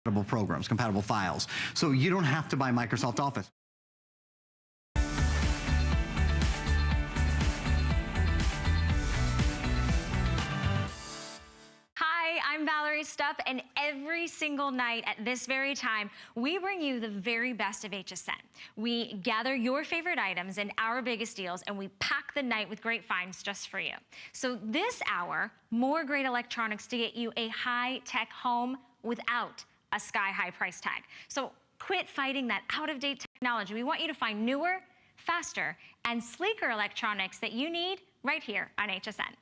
compatible programs, compatible files. So you don't have to buy Microsoft Office. I'm Valerie Stupp, and every single night at this very time, we bring you the very best of HSN. We gather your favorite items and our biggest deals, and we pack the night with great finds just for you. So this hour, more great electronics to get you a high-tech home without a sky-high price tag. So quit fighting that out-of-date technology. We want you to find newer, faster, and sleeker electronics that you need right here on HSN.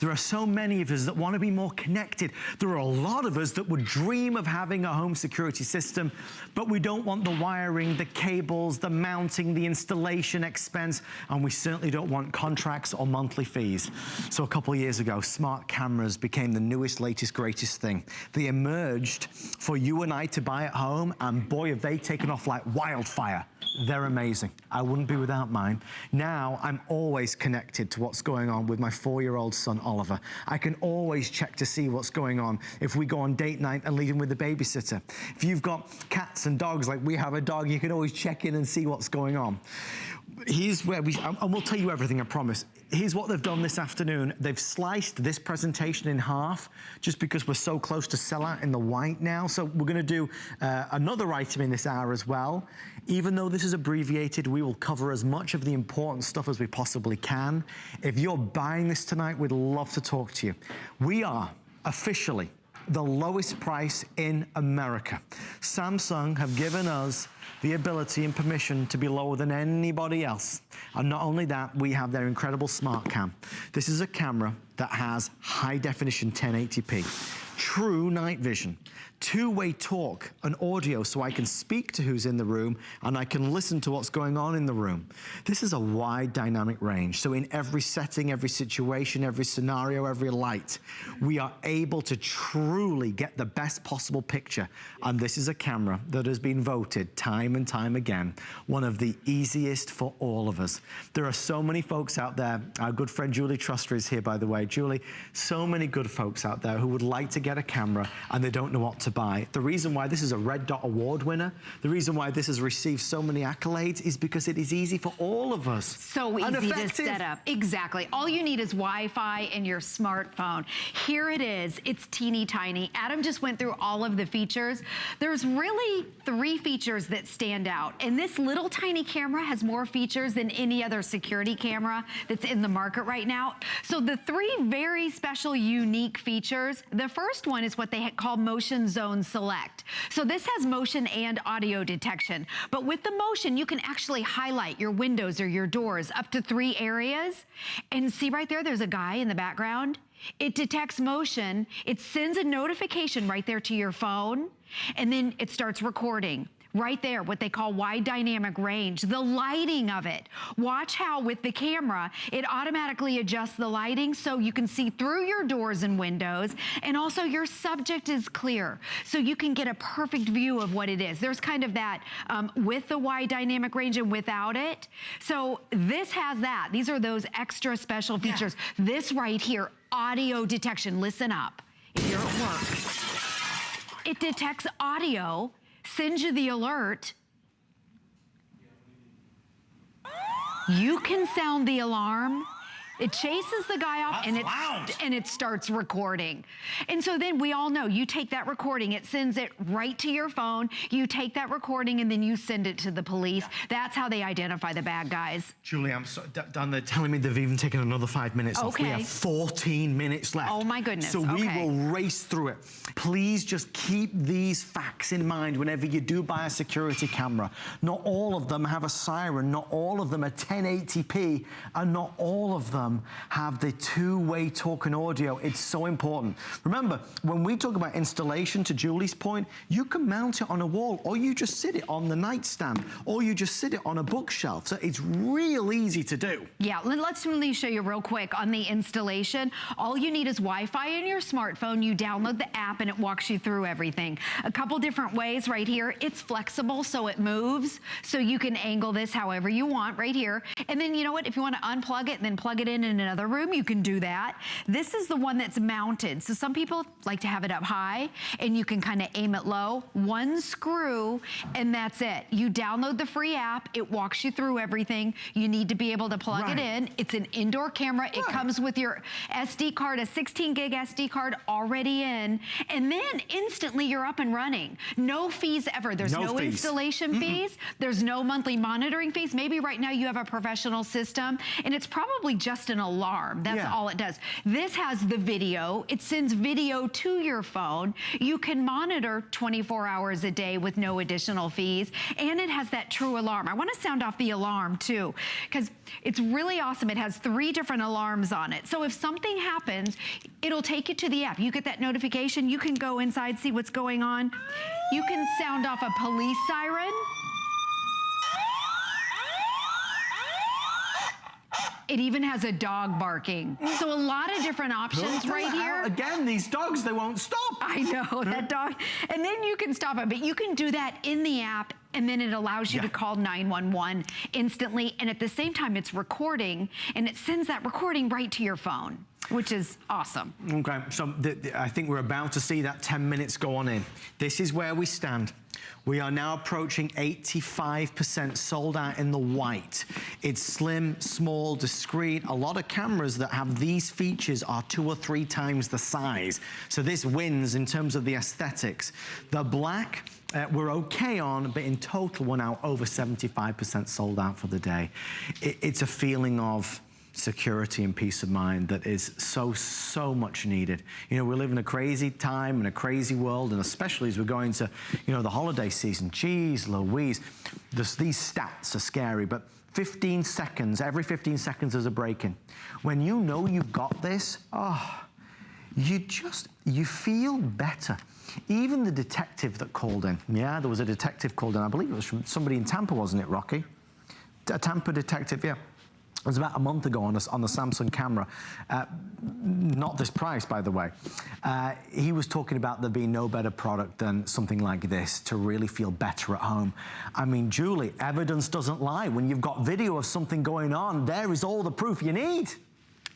There are so many of us that want to be more connected. There are a lot of us that would dream of having a home security system, but we don't want the wiring, the cables, the mounting, the installation expense, and we certainly don't want contracts or monthly fees. So a couple of years ago, smart cameras became the newest, latest, greatest thing. They emerged for you and I to buy at home, and boy, have they taken off like wildfire. They're amazing. I wouldn't be without mine. Now, I'm always connected to what's going on with my 4-year-old son, Oliver. I can always check to see what's going on if we go on date night and leave him with the babysitter. If you've got cats and dogs like we have a dog, you can always check in and see what's going on. Here's where and we'll tell you everything, I promise. Here's what they've done this afternoon. They've sliced this presentation in half just because we're so close to sellout in the white now. So we're gonna do another item in this hour as well. Even though this is abbreviated, we will cover as much of the important stuff as we possibly can. If you're buying this tonight, we'd love to talk to you. We are officially the lowest price in America. Samsung have given us the ability and permission to be lower than anybody else. And not only that, we have their incredible smart cam. This is a camera that has high definition 1080p, true night vision, two-way talk and audio so I can speak to who's in the room and I can listen to what's going on in the room. This is a wide dynamic range. So in every setting, every situation, every scenario, every light, we are able to truly get the best possible picture. And this is a camera that has been voted time and time again, one of the easiest for all of us. There are so many folks out there. Our good friend Julie Truster is here, by the way. Julie, so many good folks out there who would like to get a camera and they don't know what to buy. The reason why this is a Red Dot Award winner, the reason why this has received so many accolades is because it is easy for all of us. So easy to set up. Exactly. All you need is Wi-Fi and your smartphone. Here it is. It's teeny tiny. Adam just went through all of the features. There's really 3 features that stand out. And this little tiny camera has more features than any other security camera that's in the market right now. So the 3 very special, unique features, the first one is what they call Motion Zone Select. So this has motion and audio detection. But with the motion, you can actually highlight your windows or your doors up to 3 areas. And see right there, there's a guy in the background. It detects motion. It sends a notification right there to your phone. And then it starts recording. Right there, what they call wide dynamic range, the lighting of it. Watch how with the camera, it automatically adjusts the lighting so you can see through your doors and windows, and also your subject is clear. So you can get a perfect view of what it is. There's kind of that with the wide dynamic range and without it. So this has that. These are those extra special features. Yeah. This right here, audio detection, listen up. If you're at work, it detects audio, sends you the alert. You can sound the alarm. It chases the guy off and it starts recording. And so then we all know, you take that recording, it sends it right to your phone, you take that recording and then you send it to the police. Yeah. That's how they identify the bad guys. Julie, I'm so done. They're telling me they've even taken another 5 minutes off. We have 14 minutes left. Oh my goodness, so we will race through it. Please just keep these facts in mind whenever you do buy a security camera. Not all of them have a siren, not all of them are 1080p, and not all of them have the two-way talk and audio. It's so important. Remember, when we talk about installation, to Julie's point, you can mount it on a wall, or you just sit it on the nightstand, or you just sit it on a bookshelf. So it's real easy to do. Yeah, let's really show you real quick on the installation. All you need is Wi-Fi in your smartphone. You download the app and it walks you through everything. A couple different ways right here. It's flexible, so it moves. So you can angle this however you want right here. And then you know what? If you want to unplug it and then plug it in in another room, you can do that. This is the one that's mounted. So some people like to have it up high, and you can kind of aim it low. One screw, and that's it. You download the free app. It walks you through everything. You need to be able to plug it in. It's an indoor camera. It comes with your SD card, a 16 gig SD card already in, and then instantly you're up and running. No fees ever. There's no installation fees. There's no monthly monitoring fees. Maybe right now you have a professional system, and it's probably just an alarm. That's all it does. This has the video. It sends video to your phone. You can monitor 24 hours a day with no additional fees, and it has that true alarm. I want to sound off the alarm too, because it's really awesome. It has 3 different alarms on it. So if something happens, it'll take you to the app. You get that notification. You can go inside, see what's going on. You can sound off a police siren. It even has a dog barking. So a lot of different options right here. Again, these dogs, they won't stop. I know, that dog. And then you can stop it, but you can do that in the app, and then it allows you to call 911 instantly. And at the same time, it's recording, and it sends that recording right to your phone, which is awesome. Okay, so I think we're about to see that 10 minutes go on in. This is where we stand. We are now approaching 85% sold out in the white. It's slim, small, discreet. A lot of cameras that have these features are 2 or 3 times the size. So this wins in terms of the aesthetics. The black, we're okay on, but in total, we're now over 75% sold out for the day. It's a feeling of security and peace of mind that is so much needed. You know, we live in a crazy time and a crazy world, and especially as we're going to, you know, the holiday season. Geez Louise, these stats are scary, but 15 seconds, every 15 seconds there's a break-in. When you know you've got this, you feel better. Even the detective that called in, there was a detective called in, I believe it was from somebody in Tampa, wasn't it, Rocky? A Tampa detective, It was about a month ago on the Samsung camera. Not this price, by the way. He was talking about there being no better product than something like this to really feel better at home. I mean, Julie, evidence doesn't lie. When you've got video of something going on, there is all the proof you need.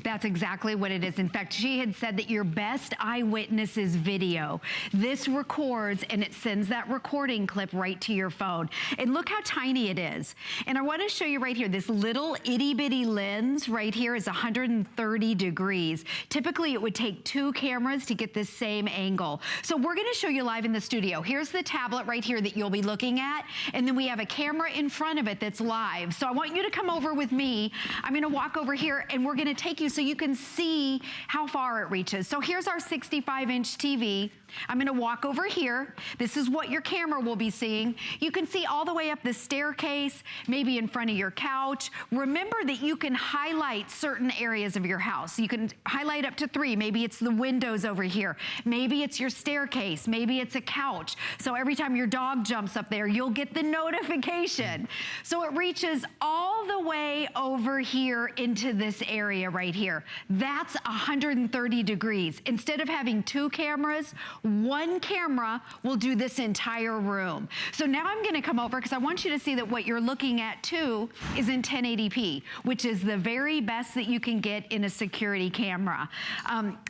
That's exactly what it is. In fact, she had said that your best eyewitness is video. This records, and it sends that recording clip right to your phone. And look how tiny it is. And I want to show you right here, this little itty bitty lens right here is 130 degrees. Typically, it would take 2 cameras to get this same angle. So we're going to show you live in the studio. Here's the tablet right here that you'll be looking at. And then we have a camera in front of it that's live. So I want you to come over with me. I'm going to walk over here, and we're going to take you so you can see how far it reaches. So here's our 65-inch TV. I'm going to walk over here. This is what your camera will be seeing. You can see all the way up the staircase, maybe in front of your couch. Remember that you can highlight certain areas of your house. You can highlight up to 3. Maybe it's the windows over here. Maybe it's your staircase. Maybe it's a couch. So every time your dog jumps up there, you'll get the notification. So it reaches all the way over here into this area right here. That's 130 degrees. Instead of having 2 cameras, 1 camera will do this entire room. So now I'm going to come over because I want you to see that what you're looking at too is in 1080p, which is the very best that you can get in a security camera.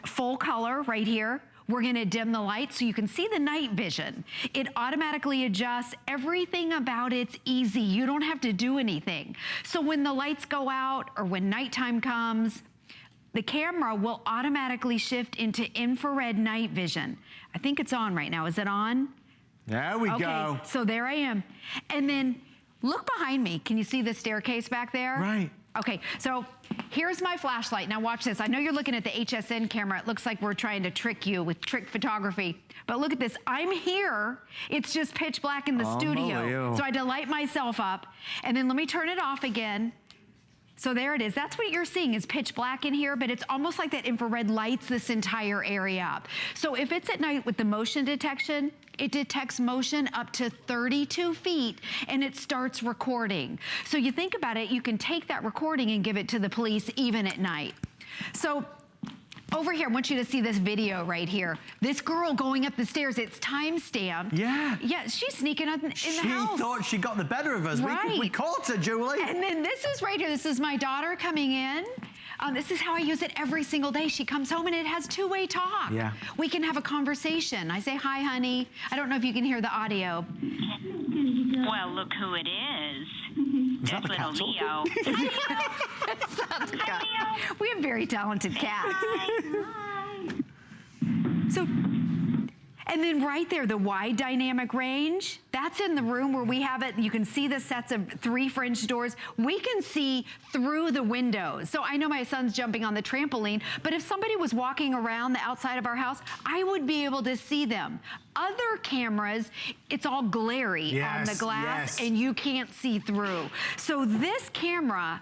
Full color right here. We're going to dim the light so you can see the night vision. It automatically adjusts. Everything about it's easy. You don't have to do anything. So when the lights go out or when nighttime comes, the camera will automatically shift into infrared night vision. I think it's on right now. Is it on? There we go. So there I am. And then look behind me. Can you see the staircase back there? Right. Okay, so here's my flashlight. Now watch this. I know you're looking at the HSN camera. It looks like we're trying to trick you with trick photography. But look at this. I'm here. It's just pitch black in the studio. So I had to light myself up. And then let me turn it off again. So there it is. That's what you're seeing is pitch black in here, but it's almost like that infrared lights this entire area up. So if it's at night with the motion detection, it detects motion up to 32 feet and it starts recording. So you think about it, you can take that recording and give it to the police even at night. So over here, I want you to see this video right here. This girl going up the stairs, it's time-stamped. Yeah. Yeah, she's sneaking up in the house. She thought she got the better of us. Right. We caught her, Julie. And then this is right here. This is my daughter coming in. This is how I use it every single day. She comes home and it has two-way talk. Yeah. We can have a conversation. I say, hi, honey. I don't know if you can hear the audio. Well, look who it is. Is that That's the cat little talking? Leo. Hi, Leo. We have very talented cats. So, and then right there, the wide dynamic range, that's in the room where we have it. You can see the sets of 3 French doors. We can see through the windows. So I know my son's jumping on the trampoline, but if somebody was walking around the outside of our house, I would be able to see them. Other cameras, it's all glary on the glass and you can't see through. So this camera,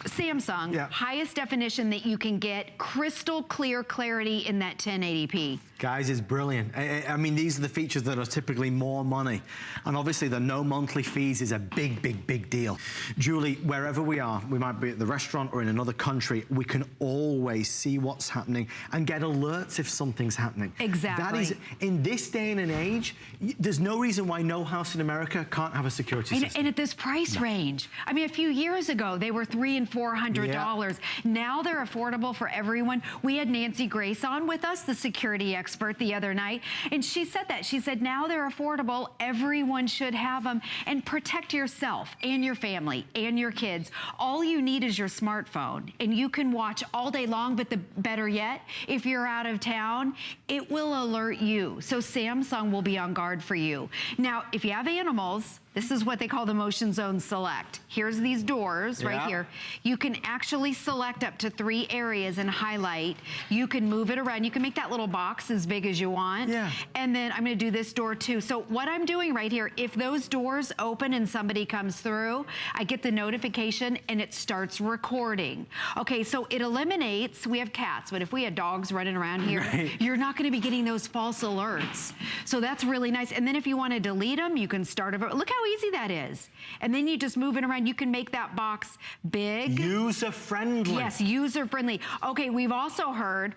Samsung, highest definition that you can get, crystal clear clarity in that 1080p. Guys, it's brilliant. I mean, these are the features that are typically more money. And obviously the no monthly fees is a big, big, big deal. Julie, wherever we are, we might be at the restaurant or in another country, we can always see what's happening and get alerts if something's happening. Exactly. That is, in this day and age, there's no reason why no house in America can't have a security system. And at this price range. I mean, a few years ago, they were $300 and $400. Now they're affordable for everyone. We had Nancy Grace on with us, the security expert, the other night, and she said that. She said, now they're affordable. Everyone should have them. And protect yourself and your family and your kids. All you need is your smartphone, and you can watch all day long, but the better yet, if you're out of town, it will alert you. So Samsung will be on guard for you. Now, if you have animals, this is what they call the Motion Zone Select. Here's these doors right here. You can actually select up to 3 areas and highlight. You can move it around. You can make that little box as big as you want. And then I'm gonna do this door too. So what I'm doing right here, if those doors open and somebody comes through, I get the notification and it starts recording. Okay, so it eliminates, we have cats, but if we had dogs running around here, you're not gonna be getting those false alerts. So that's really nice. And then if you wanna delete them, you can start over. Look how easy that is. And then you just move it around. You can make that box big. User-friendly. Yes, user-friendly. Okay, we've also heard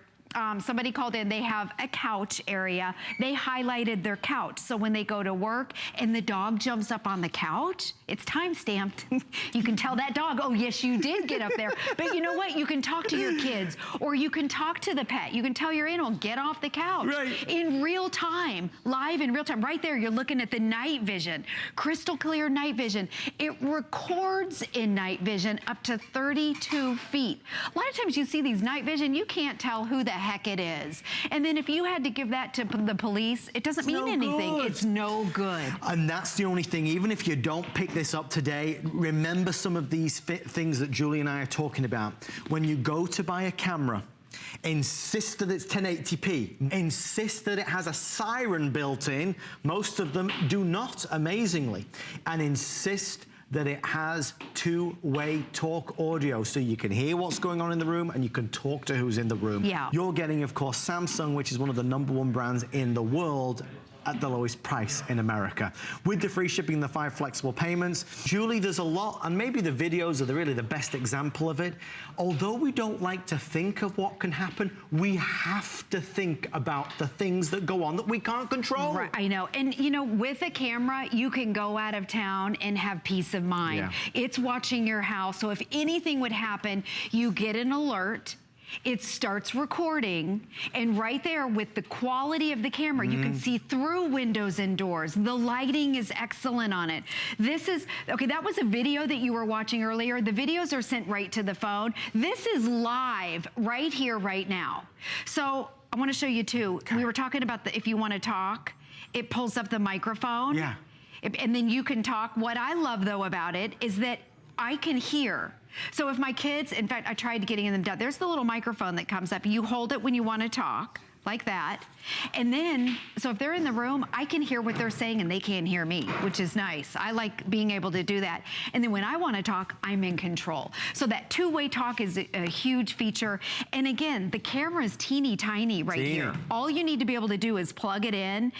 somebody called in, they have a couch area. They highlighted their couch. So when they go to work and the dog jumps up on the couch, it's time-stamped. You can tell that dog, oh yes, you did get up there. But you know what? You can talk to your kids, or you can talk to the pet. You can tell your animal, get off the couch. In real time, live in real time. Right there, you're looking at the night vision. Crystal clear night vision. It records in night vision up to 32 feet. A lot of times you see these night vision, you can't tell who the heck it is. And then if you had to give that to the police, it doesn't mean anything. It's no good. And that's the only thing. Even if you don't pick this up today, remember some of these things that Julie and I are talking about. When you go to buy a camera, insist that it's 1080p. Insist that it has a siren built in. Most of them do not, amazingly. And insist that it has 2-way talk audio, so you can hear what's going on in the room and you can talk to who's in the room. You're getting, of course, Samsung, which is one of the #1 brands in the world, at the lowest price in America. With the free shipping and the 5 flexible payments. Julie, there's a lot, and maybe the videos are really the best example of it. Although we don't like to think of what can happen, we have to think about the things that go on that we can't control. Right, I know. And you know, with a camera, you can go out of town and have peace of mind. It's watching your house, so if anything would happen, you get an alert. It starts recording, and right there with the quality of the camera, you can see through windows and doors. The lighting is excellent on it. This is, okay, that was a video that you were watching earlier. The videos are sent right to the phone. This is live right here, right now. So I want to show you too. We were talking about if you want to talk, it pulls up the microphone. And then you can talk. What I love though about it is that I can hear. So if my kids, in fact, I tried getting them down. There's the little microphone that comes up. You hold it when you want to talk, like that. And then, so if they're in the room, I can hear what they're saying and they can't hear me, which is nice. I like being able to do that. And then when I want to talk, I'm in control. So that 2-way talk is a huge feature. And again, the camera is teeny tiny right here. All you need to be able to do is plug it in.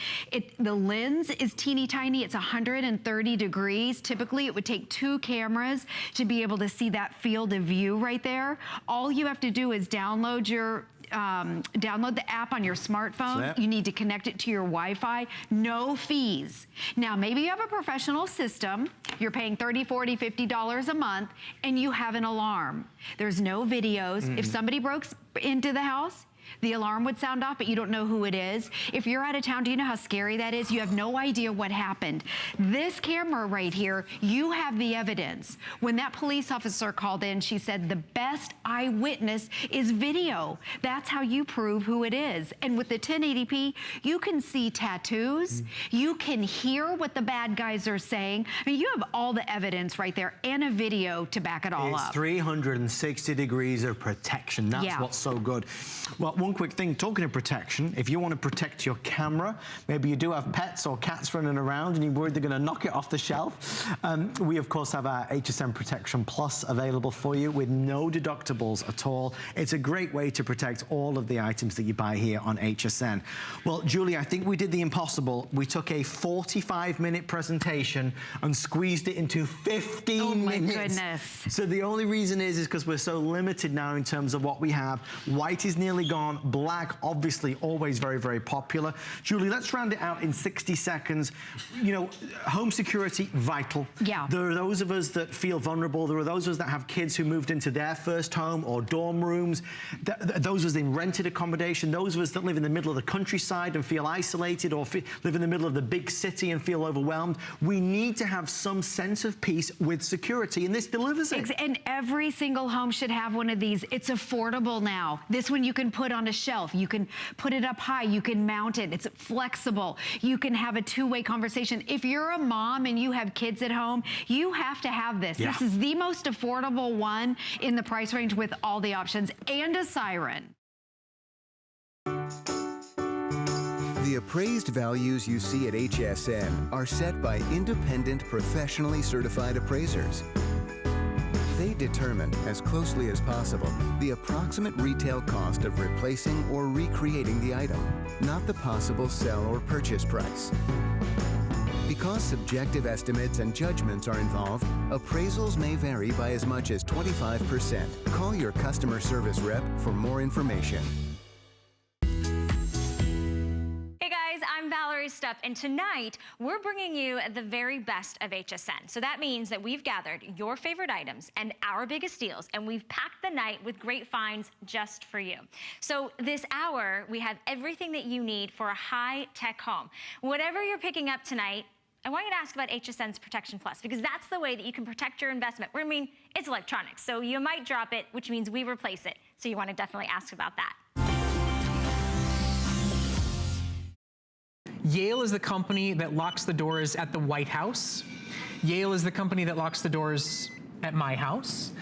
The lens is teeny tiny. It's 130 degrees. Typically, it would take 2 cameras to be able to see that field of view right there. All you have to do is download your download the app on your smartphone. You need to connect it to your Wi-Fi. No fees. Now, maybe you have a professional system. You're paying $30, $40, $50 a month, and you have an alarm. There's no videos. If somebody broke into the house, the alarm would sound off, but you don't know who it is. If you're out of town, do you know how scary that is? You have no idea what happened. This camera right here, you have the evidence. When that police officer called in, she said the best eyewitness is video. That's how you prove who it is. And with the 1080p, you can see tattoos. You can hear what the bad guys are saying. I mean, you have all the evidence right there and a video to back it all up. It's 360 degrees of protection. That's what's so good. Well, one quick thing, talking of protection, if you want to protect your camera, maybe you do have pets or cats running around and you're worried they're going to knock it off the shelf, we of course have our HSN Protection Plus available for you with no deductibles at all. It's a great way to protect all of the items that you buy here on HSN. Well, Julie, I think we did the impossible. We took a 45-minute presentation and squeezed it into 15 minutes. Goodness. So the only reason is because we're so limited now in terms of what we have. White is nearly gone. Black, obviously, always very, very popular. Julie, let's round it out in 60 seconds. You know, home security, vital. Yeah. There are those of us that feel vulnerable. There are those of us that have kids who moved into their first home or dorm rooms. Those of us in rented accommodation. Those of us that live in the middle of the countryside and feel isolated, or live in the middle of the big city and feel overwhelmed. We need to have some sense of peace with security, and this delivers it. And every single home should have one of these. It's affordable now. This one you can put on a shelf. You can put it up high. You can mount it. It's flexible. You can have a two-way conversation. If you're a mom and you have kids at home, you have to have this. This is the most affordable one in the price range with all the options and a siren. The appraised values you see at HSN are set by independent, professionally certified appraisers. They determine, as closely as possible, the approximate retail cost of replacing or recreating the item, not the possible sell or purchase price. Because subjective estimates and judgments are involved, appraisals may vary by as much as 25%. Call your customer service rep for more information. I'm Valerie Stupp, and tonight we're bringing you the very best of HSN. So that means that we've gathered your favorite items and our biggest deals, and we've packed the night with great finds just for you. So this hour, we have everything that you need for a high-tech home. Whatever you're picking up tonight, I want you to ask about HSN's Protection Plus, because that's the way that you can protect your investment. I mean, it's electronics, so you might drop it, which means we replace it. So you want to definitely ask about that. Yale is the company that locks the doors at the White House. Yale is the company that locks the doors at my house.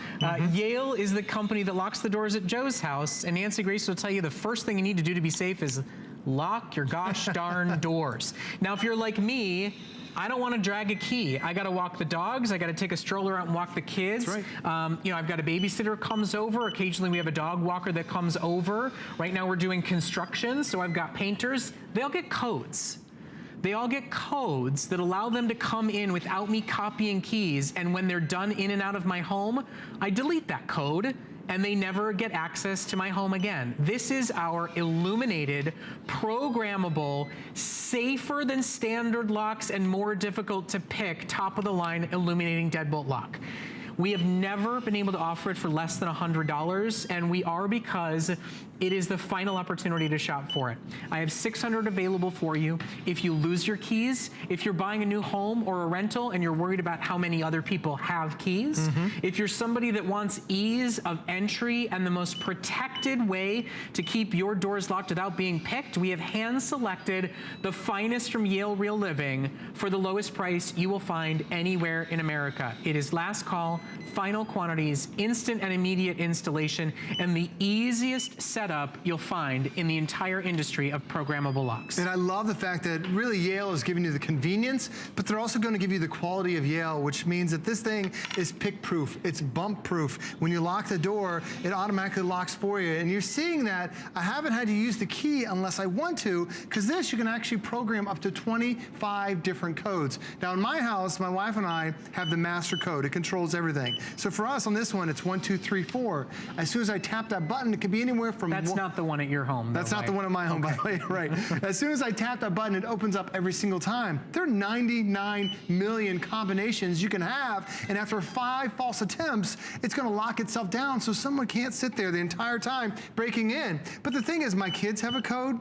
Yale is the company that locks the doors at Joe's house. And Nancy Grace will tell you the first thing you need to do to be safe is lock your gosh darn doors. Now, if you're like me, I don't want to drag a key. I got to walk the dogs. I got to take a stroller out and walk the kids. That's right. You know, I've got a babysitter comes over. Occasionally we have a dog walker that comes over. Right now we're doing construction, so I've got painters. They all get codes. They all get codes that allow them to come in without me copying keys, and when they're done in and out of my home, I delete that code and they never get access to my home again. This is our illuminated, programmable, safer than standard locks and more difficult to pick, top of the line illuminating deadbolt lock. We have never been able to offer it for less than $100, and we are because it is the final opportunity to shop for it. I have 600 available for you. If you lose your keys, if you're buying a new home or a rental and you're worried about how many other people have keys, if you're somebody that wants ease of entry and the most protected way to keep your doors locked without being picked, we have hand-selected the finest from Yale Real Living for the lowest price you will find anywhere in America. It is last call, final quantities, instant and immediate installation, and the easiest setup you'll find in the entire industry of programmable locks. And I love the fact that really Yale is giving you the convenience, but they're also going to give you the quality of Yale, which means that this thing is pick-proof, it's bump-proof. When you lock the door, it automatically locks for you. And you're seeing that I haven't had to use the key unless I want to, because this you can actually program up to 25 different codes. Now in my house, my wife and I have the master code. It controls everything. So for us on this one, it's 1, 2, 3, 4. As soon as I tap that button, it can be anywhere from That's not the one at your home. That's not the one at my home, by the way, right. As soon as I tap that button, it opens up every single time. There are 99 million combinations you can have, and after 5 false attempts, it's gonna lock itself down so someone can't sit there the entire time breaking in. But the thing is, my kids have a code.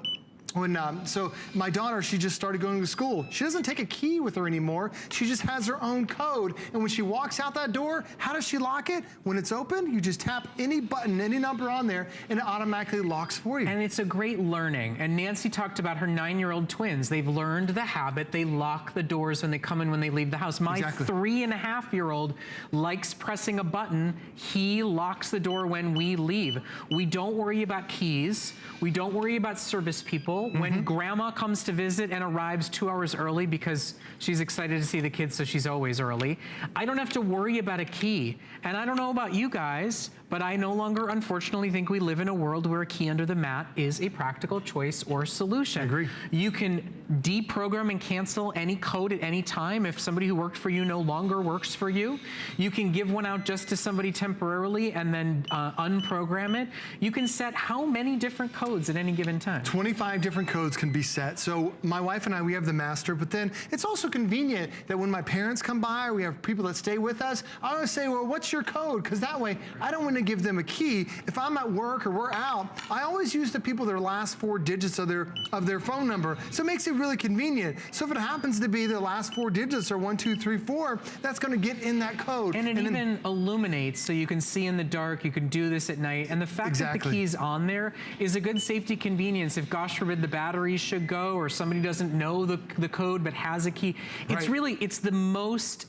So my daughter, she just started going to school. She doesn't take a key with her anymore. She just has her own code. And when she walks out that door, how does she lock it? When it's open, you just tap any button, any number on there, and it automatically locks for you. And it's a great learning. And Nancy talked about her 9-year-old twins. They've learned the habit. They lock the doors when they come in, when they leave the house. My 3.5-year-old likes pressing a button. He locks the door when we leave. We don't worry about keys. We don't worry about service people. When grandma comes to visit and arrives 2 hours early because she's excited to see the kids, so she's always early, I don't have to worry about a key. And I don't know about you guys, but I no longer, unfortunately, think we live in a world where a key under the mat is a practical choice or solution. I agree. You can deprogram and cancel any code at any time if somebody who worked for you no longer works for you. You can give one out just to somebody temporarily and then unprogram it. You can set how many different codes at any given time? 25 different codes can be set. So my wife and I, we have the master, but then it's also convenient that when my parents come by, or we have people that stay with us, I always say, well, what's your code? Because that way, I don't want to give them a key. If I'm at work or we're out, I always use the people, their last 4 digits of their phone number. So it makes it really convenient. So if it happens to be their last 4 digits or 1, 2, 3, 4, that's going to get in that code. And it even illuminates so you can see in the dark, you can do this at night. And the fact that the key's on there is a good safety convenience. If, gosh forbid, the batteries should go or somebody doesn't know the code but has a key. It's really, it's the most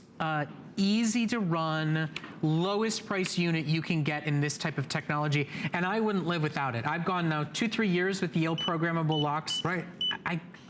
easy to run, lowest price unit you can get in this type of technology. And I wouldn't live without it. I've gone now 2-3 years with the Yale programmable locks. Right.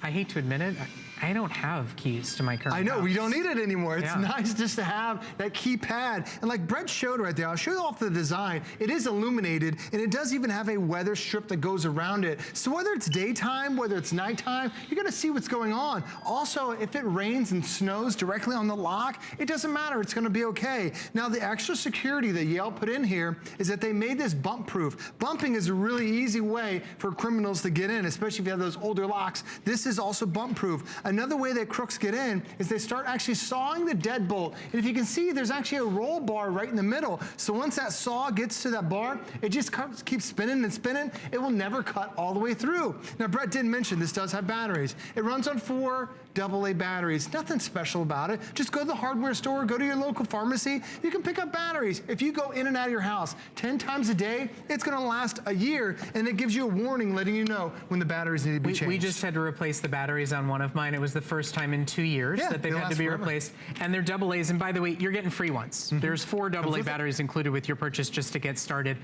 I hate to admit it, I don't have keys to my current I know, house. we don't need it anymore. It's nice just to have that keypad. And like Brett showed right there, I'll show you off the design. It is illuminated, and it does even have a weather strip that goes around it. So whether it's daytime, whether it's nighttime, you're gonna see what's going on. Also, if it rains and snows directly on the lock, it doesn't matter, it's gonna be okay. Now, the extra security that Yale put in here is that they made this bump proof. Bumping is a really easy way for criminals to get in, especially if you have those older locks. This is also bump proof. Another way that crooks get in is they start actually sawing the deadbolt. And if you can see, there's actually a roll bar right in the middle. So once that saw gets to that bar, it just keeps spinning and spinning. It will never cut all the way through. Now, Brett didn't mention this does have batteries. It runs on 4 AA batteries. Nothing special about it. Just go to the hardware store, go to your local pharmacy. You can pick up batteries. If you go in and out of your house 10 times a day, it's gonna last a year, and it gives you a warning letting you know when the batteries need to be changed. We just had to replace the batteries on one of mine. It was the first time in 2 years that they've had to be replaced. And they're AA's, and by the way, you're getting free ones. There's 4 AA batteries included with your purchase just to get started.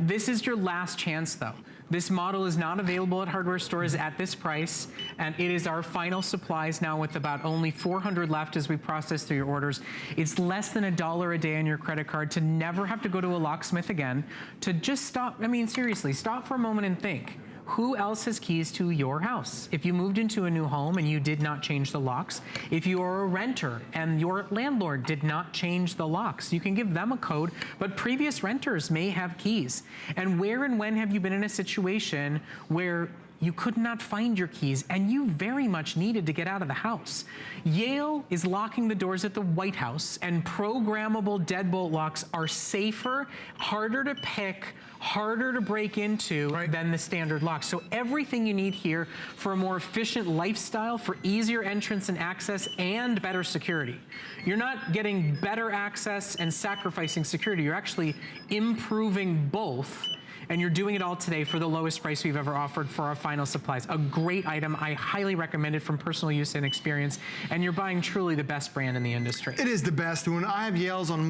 This is your last chance, though. This model is not available at hardware stores at this price, and it is our final supplies now with about only 400 left as we process through your orders. It's less than $1 a day on your credit card to never have to go to a locksmith again, to just stop, I mean, seriously, stop for a moment and think. Who else has keys to your house? If you moved into a new home and you did not change the locks, if you are a renter and your landlord did not change the locks, you can give them a code, but previous renters may have keys. And where and when have you been in a situation where you could not find your keys and you very much needed to get out of the house? Yale is locking the doors at the White House, and programmable deadbolt locks are safer, harder to pick, harder to break into than the standard lock. So everything you need here for a more efficient lifestyle, for easier entrance and access, and better security. You're not getting better access and sacrificing security. You're actually improving both. And you're doing it all today for the lowest price we've ever offered for our final supplies. A great item. I highly recommend it from personal use and experience. And you're buying truly the best brand in the industry. It is the best. When I have Yales on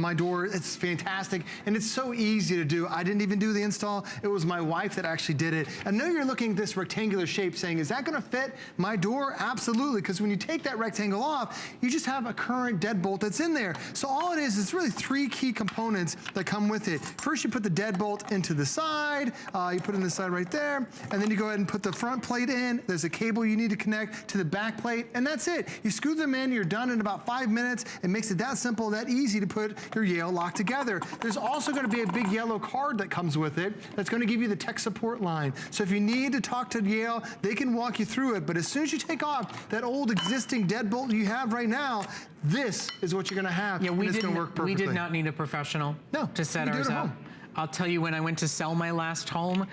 my door, it's fantastic. And it's so easy to do. I didn't even do the install. It was my wife that actually did it. I know you're looking at this rectangular shape saying, is that gonna fit my door? Absolutely, because when you take that rectangle off, you just have a current deadbolt that's in there. So all it is really 3 key components that come with it. First, you put the deadbolt into the the side. You put it in the side right there. And then you go ahead and put the front plate in. There's a cable you need to connect to the back plate. And that's it. You screw them in. You're done in about 5 minutes. It makes it that simple, that easy to put your Yale lock together. There's also going to be a big yellow card that comes with it that's going to give you the tech support line. So if you need to talk to Yale, they can walk you through it. But as soon as you take off that old existing deadbolt you have right now, this is what you're going to have. Yeah, and it's going to work perfectly. we did not need a professional to set ours up. I'll tell you, when I went to sell my last home,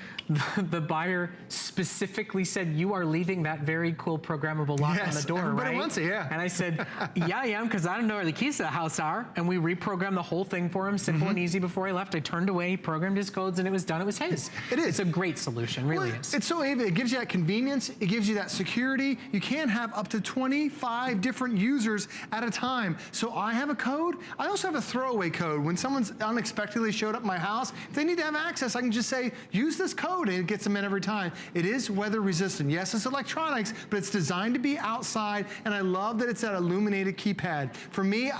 the buyer specifically said, "You are leaving that very cool programmable lock on the door, everybody right?" wants it, yeah. And I said, "Yeah, I am, because I don't know where the keys to the house are." And we reprogrammed the whole thing for him, simple and easy. Before I left, I turned away, programmed his codes, and it was done. It was his. It is. It's a great solution, really is. It's so easy. It gives you that convenience. It gives you that security. You can have up to 25 different users at a time. So I have a code. I also have a throwaway code. When someone's unexpectedly showed up at my house, if they need to have access, I can just say, use this code, and it gets them in every time. It is weather resistant. Yes, it's electronics, but it's designed to be outside, and I love that it's that illuminated keypad. For me,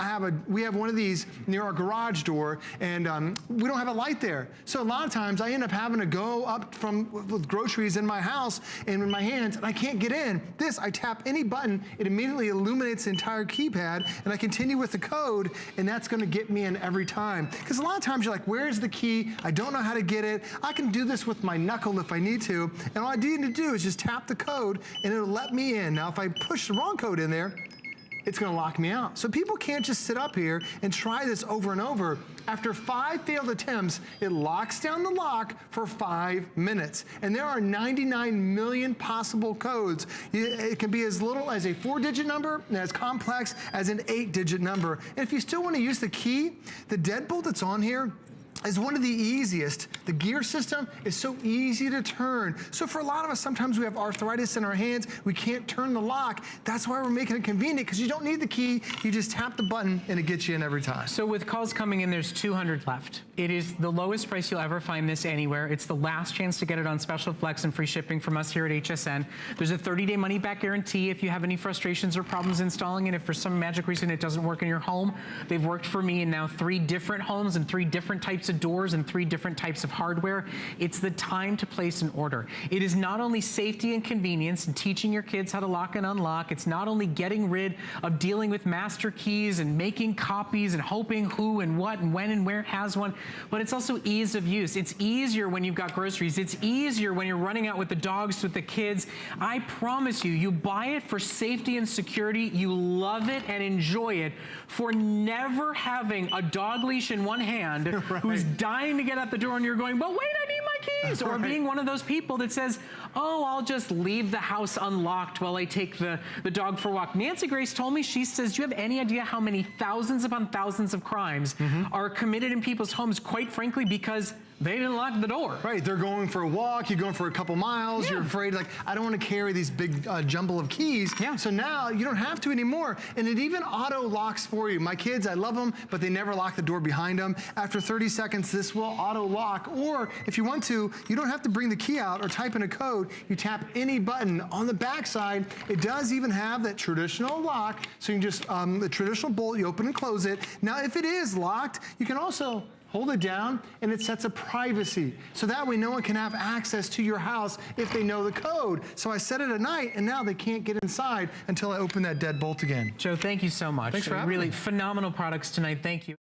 we have one of these near our garage door, and we don't have a light there. So a lot of times I end up having to go up with groceries in my house and in my hands, and I can't get in. This, I tap any button, it immediately illuminates the entire keypad, and I continue with the code, and that's gonna get me in every time. Because a lot of times you're like, where's the key? I don't know how to get it. I can do this with my knuckle if I need to, and all I need to do is just tap the code, and it'll let me in. Now, if I push the wrong code in there, it's gonna lock me out. So people can't just sit up here and try this over and over. After 5 failed attempts, it locks down the lock for 5 minutes. And there are 99 million possible codes. It can be as little as a 4-digit number and as complex as an 8-digit number. And if you still wanna use the key, the deadbolt that's on here is one of the easiest. The gear system is so easy to turn. So for a lot of us, sometimes we have arthritis in our hands, we can't turn the lock. That's why we're making it convenient, because you don't need the key, you just tap the button and it gets you in every time. So with calls coming in, there's 200 left. It is the lowest price you'll ever find this anywhere. It's the last chance to get it on special flex and free shipping from us here at HSN. There's a 30-day money-back guarantee if you have any frustrations or problems installing it. If for some magic reason it doesn't work in your home, they've worked for me in now 3 different homes and 3 different types of doors and 3 different types of hardware. It's the time to place an order. It is not only safety and convenience and teaching your kids how to lock and unlock. It's not only getting rid of dealing with master keys and making copies and hoping who and what and when and where has one, but it's also ease of use. It's easier when you've got groceries. It's easier when you're running out with the dogs, with the kids. I promise you, you buy it for safety and security. You love it and enjoy it for never having a dog leash in one hand who's dying to get out the door and you're going, but wait, I need my keys. Or being one of those people that says, oh, I'll just leave the house unlocked while I take the dog for a walk. Nancy Grace told me, she says, do you have any idea how many thousands upon thousands of crimes are committed in people's homes, quite frankly, because they didn't lock the door. Right, they're going for a walk, you're going for a couple miles, you're afraid, like, I don't want to carry these big jumble of keys. So now you don't have to anymore. And it even auto locks for you. My kids, I love them, but they never lock the door behind them. After 30 seconds, this will auto lock. Or if you want to, you don't have to bring the key out or type in a code. You tap any button on the back side. It does even have that traditional lock. So you can just, the traditional bolt, you open and close it. Now, if it is locked, you can also hold it down, and it sets a privacy. So that way no one can have access to your house if they know the code. So I set it at night, and now they can't get inside until I open that deadbolt again. Joe, thank you so much. Thanks for having me. Really phenomenal products tonight. Thank you.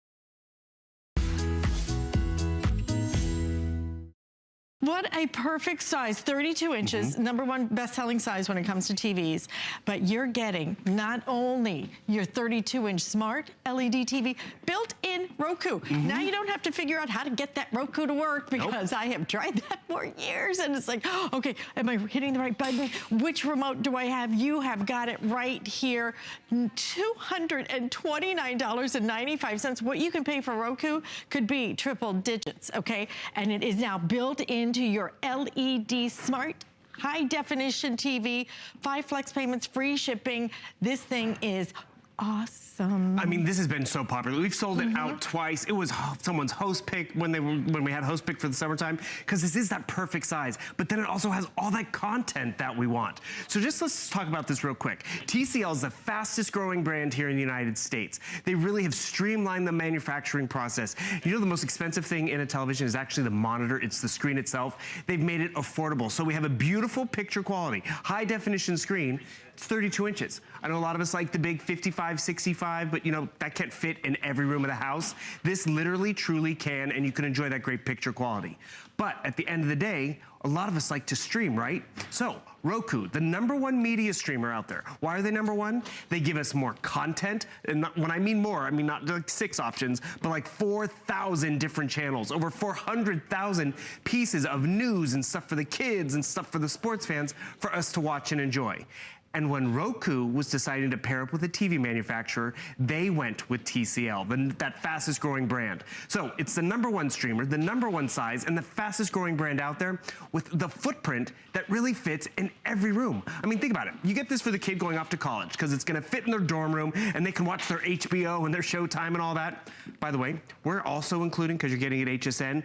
What a perfect size, 32 inches, #1 best-selling size when it comes to TVs. But you're getting not only your 32-inch smart LED TV, built-in Roku. Now you don't have to figure out how to get that Roku to work, because I have tried that for years, and it's like, okay, am I hitting the right button? Which remote do I have? You have got it right here. $229.95. What you can pay for Roku could be triple digits, okay? And it is now built into your LED smart high definition TV, 5 flex payments, free shipping. This thing is awesome. I mean, this has been so popular. We've sold it out twice. It was someone's host pick when we had host pick for the summertime, because this is that perfect size. But then it also has all that content that we want. So let's talk about this real quick. TCL is the fastest growing brand here in the United States. They really have streamlined the manufacturing process. You know, the most expensive thing in a television is actually the monitor. It's the screen itself. They've made it affordable. So we have a beautiful picture quality, high definition screen. It's 32 inches. I know a lot of us like the big 55, 65, but you know, that can't fit in every room of the house. This literally, truly can, and you can enjoy that great picture quality. But at the end of the day, a lot of us like to stream, right? So Roku, the #1 media streamer out there. Why are they #1? They give us more content. And when I mean more, I mean not like 6 options, but like 4,000 different channels, over 400,000 pieces of news and stuff for the kids and stuff for the sports fans for us to watch and enjoy. And when Roku was deciding to pair up with a TV manufacturer, they went with TCL, that fastest growing brand. So it's the #1 streamer, the #1 size, and the fastest growing brand out there with the footprint that really fits in every room. I mean, think about it. You get this for the kid going off to college because it's gonna fit in their dorm room and they can watch their HBO and their Showtime and all that. By the way, we're also including, because you're getting it at HSN,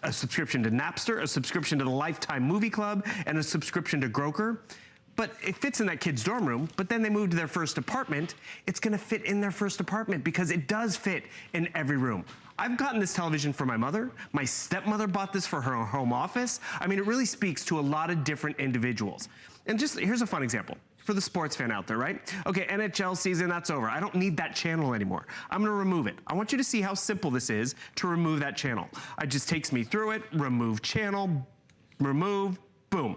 a subscription to Napster, a subscription to the Lifetime Movie Club, and a subscription to Groker. But it fits in that kid's dorm room, but then they move to their first apartment, it's gonna fit in their first apartment because it does fit in every room. I've gotten this television for my mother. My stepmother bought this for her home office. I mean, it really speaks to a lot of different individuals. And just, here's a fun example. For the sports fan out there, right? Okay, NHL season, that's over. I don't need that channel anymore. I'm gonna remove it. I want you to see how simple this is to remove that channel. It just takes me through it, remove channel, remove, boom.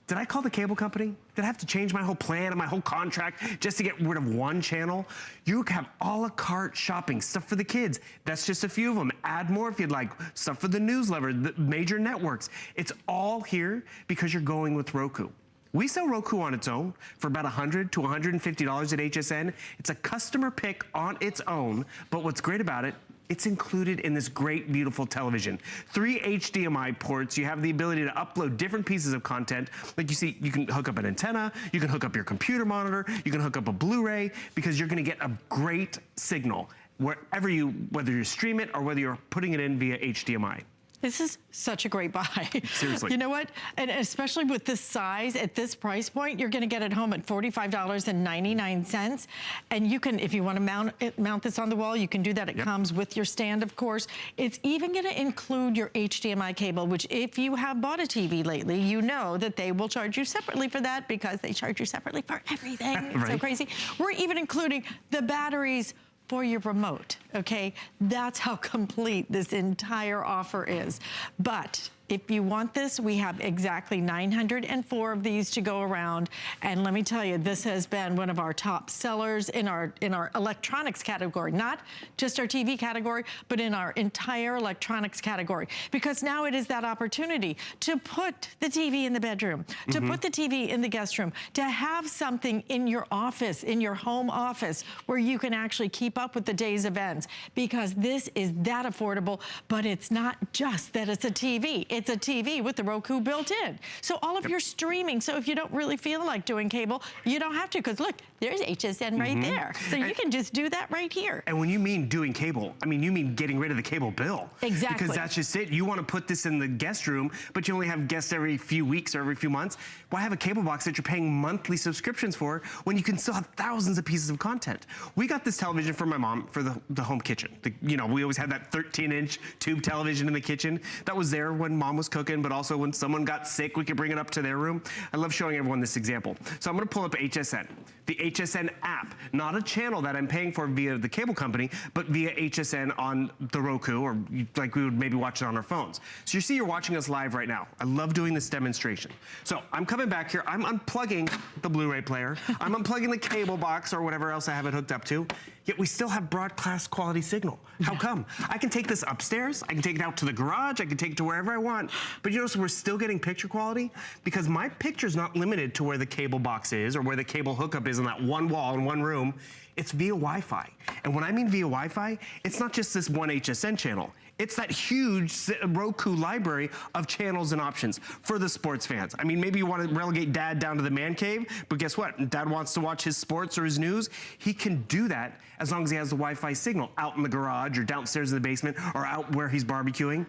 Did I call the cable company? Did I have to change my whole plan and my whole contract just to get rid of one channel? You have a la carte shopping, stuff for the kids. That's just a few of them. Add more if you'd like. Stuff for the newsletter, the major networks. It's all here because you're going with Roku. We sell Roku on its own for about $100 to $150 at HSN. It's a customer pick on its own, but what's great about it, it's included in this great, beautiful television. 3 HDMI ports. You have the ability to upload different pieces of content. Like you see, you can hook up an antenna, you can hook up your computer monitor, you can hook up a Blu-ray, because you're gonna get a great signal whether you stream it or whether you're putting it in via HDMI. This is such a great buy. Seriously. You know what? And especially with this size, at this price point, you're gonna get it home at $45.99. And you can, if you wanna mount this on the wall, you can do that. It comes with your stand, of course. It's even gonna include your HDMI cable, which if you have bought a TV lately, you know that they will charge you separately for that because they charge you separately for everything. It's so crazy. We're even including the batteries for your remote, okay? That's how complete this entire offer is. But if you want this, we have exactly 904 of these to go around. And let me tell you, this has been one of our top sellers in our electronics category, not just our TV category, but in our entire electronics category. Because now it is that opportunity to put the TV in the bedroom, to put the TV in the guest room, to have something in your office, in your home office, where you can actually keep up with the day's events. Because this is that affordable, but it's not just that it's a TV. It's a TV with the Roku built in. So all of your streaming, so if you don't really feel like doing cable, you don't have to, because look, there's HSN right there. So you can just do that right here. And when you mean doing cable, I mean, you mean getting rid of the cable bill. Exactly. Because that's just it. You want to put this in the guest room, but you only have guests every few weeks or every few months. Why have a cable box that you're paying monthly subscriptions for when you can still have thousands of pieces of content? We got this television for my mom for the home kitchen. You know, we always had that 13-inch tube television in the kitchen. That was there when mom was cooking, but also when someone got sick, we could bring it up to their room. I love showing everyone this example. So I'm gonna pull up HSN, the HSN app, not a channel that I'm paying for via the cable company, but via HSN on the Roku, or like we would maybe watch it on our phones. So you see you're watching us live right now. I love doing this demonstration. So I'm coming back here, I'm unplugging the Blu-ray player, I'm unplugging the cable box or whatever else I have it hooked up to, yet we still have broadcast quality signal. How come? I can take this upstairs, I can take it out to the garage, I can take it to wherever I want, but you notice we're still getting picture quality because my picture's not limited to where the cable box is or where the cable hookup is on that one wall in one room. It's via Wi-Fi. And when I mean via Wi-Fi, it's not just this one HSN channel. It's that huge Roku library of channels and options for the sports fans. I mean, maybe you want to relegate dad down to the man cave, but guess what? Dad wants to watch his sports or his news. He can do that as long as he has the Wi-Fi signal out in the garage or downstairs in the basement or out where he's barbecuing.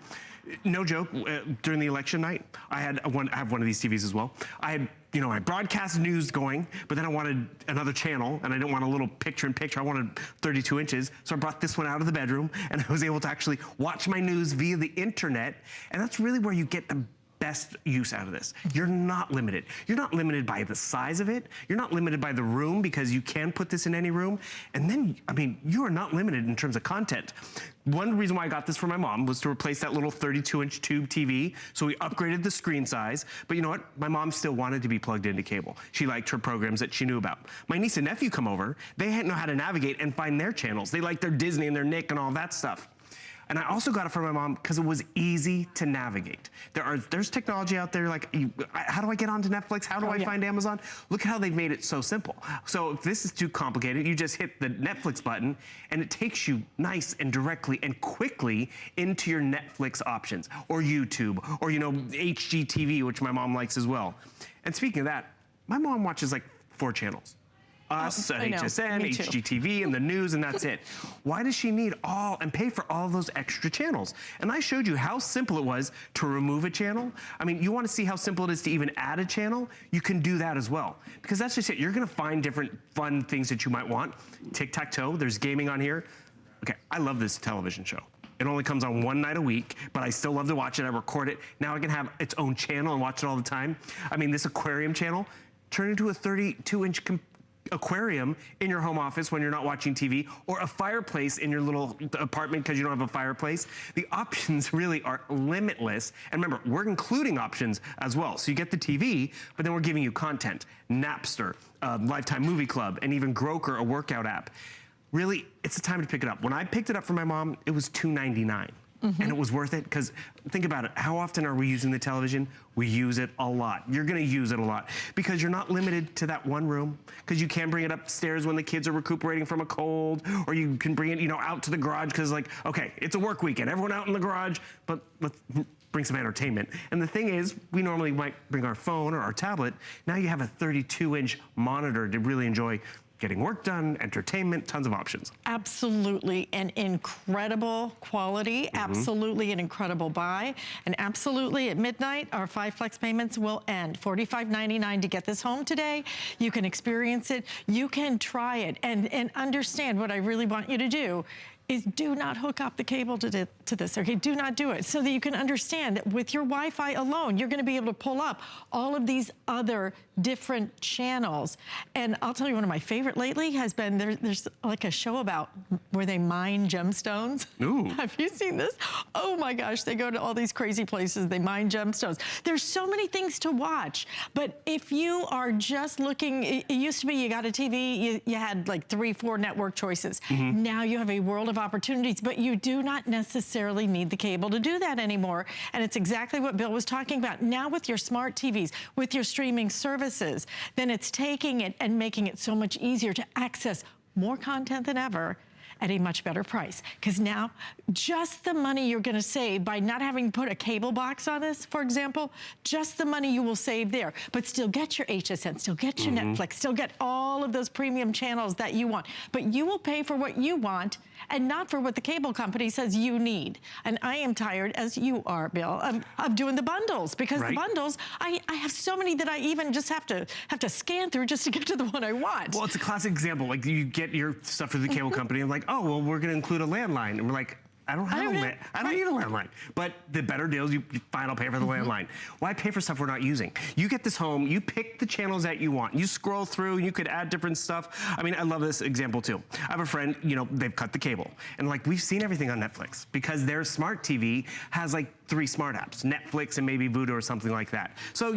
No joke, during the election night, I have one of these TVs as well. I had, I broadcast news going, but then I wanted another channel, and I didn't want a little picture-in-picture. I wanted 32 inches, so I brought this one out of the bedroom, and I was able to actually watch my news via the internet, and that's really where you get the best use out of this. You're not limited. You're not limited by the size of it. You're not limited by the room because you can put this in any room. And then, I mean, you are not limited in terms of content. One reason why I got this for my mom was to replace that little 32-inch tube TV. So we upgraded the screen size. But you know what? My mom still wanted to be plugged into cable. She liked her programs that she knew about. My niece and nephew come over. They know how to navigate and find their channels. They like their Disney and their Nick and all that stuff. And I also got it for my mom because it was easy to navigate. There's technology out there like, how do I get onto Netflix? How do I find Amazon? Look at how they've made it so simple. So if this is too complicated, you just hit the Netflix button and it takes you nice and directly and quickly into your Netflix options or YouTube or, HGTV, which my mom likes as well. And speaking of that, my mom watches like 4 channels. Us, HSN, HGTV, and the news, and that's it. Why does she need and pay for all of those extra channels? And I showed you how simple it was to remove a channel. I mean, you want to see how simple it is to even add a channel? You can do that as well. Because that's just it. You're going to find different fun things that you might want. Tic-tac-toe, there's gaming on here. Okay, I love this television show. It only comes on one night a week, but I still love to watch it. I record it. Now I can have its own channel and watch it all the time. I mean, this aquarium channel turned into a 32-inch aquarium in your home office when you're not watching TV, or a fireplace in your little apartment because you don't have a fireplace. The options really are limitless. And remember, we're including options as well. So you get the TV, but then we're giving you content, Napster, Lifetime Movie Club, and even Groker, a workout app. Really, it's the time to pick it up. When I picked it up for my mom, it was $2.99. And it was worth it because think about it. How often are we using the television? We use it a lot. You're going to use it a lot because you're not limited to that one room, because you can bring it upstairs when the kids are recuperating from a cold, or you can bring it, out to the garage because okay, it's a work weekend. Everyone out in the garage, but let's bring some entertainment. And the thing is, we normally might bring our phone or our tablet. Now you have a 32-inch monitor to really enjoy getting work done, entertainment, tons of options. Absolutely an incredible quality, absolutely an incredible buy, and absolutely at midnight, our 5 flex payments will end. $45.99 to get this home today. You can experience it, you can try it, and understand what I really want you to do is do not hook up the cable to this, okay? Do not do it, so that you can understand that with your Wi-Fi alone, you're gonna be able to pull up all of these other different channels. And I'll tell you, one of my favorite lately has been, there's like a show about where they mine gemstones. Ooh. Have you seen this? Oh my gosh, they go to all these crazy places, they mine gemstones. There's so many things to watch, but if you are just looking, it used to be you got a TV, you had like 3, 4 network choices. Now you have a world of opportunities, but you do not necessarily need the cable to do that anymore. And it's exactly what Bill was talking about. Now with your smart TVs, with your streaming services, then it's taking it and making it so much easier to access more content than ever at a much better price. Because now, just the money you're gonna save by not having to put a cable box on this, for example, just the money you will save there, but still get your HSN, still get your Netflix, still get all of those premium channels that you want. But you will pay for what you want and not for what the cable company says you need. And I am tired, as you are, Bill, of doing the bundles, because the bundles, I have so many that I even just have to scan through just to get to the one I want. Well, it's a classic example. Like, you get your stuff from the cable company and like, oh, well, we're going to include a landline. And we're like, I don't need a landline. But the better deals, fine, I'll pay for the landline. Why pay for stuff we're not using? You get this home, you pick the channels that you want. You scroll through, you could add different stuff. I mean, I love this example too. I have a friend, they've cut the cable. And like, we've seen everything on Netflix because their smart TV has like 3 smart apps, Netflix and maybe Vudu or something like that. So,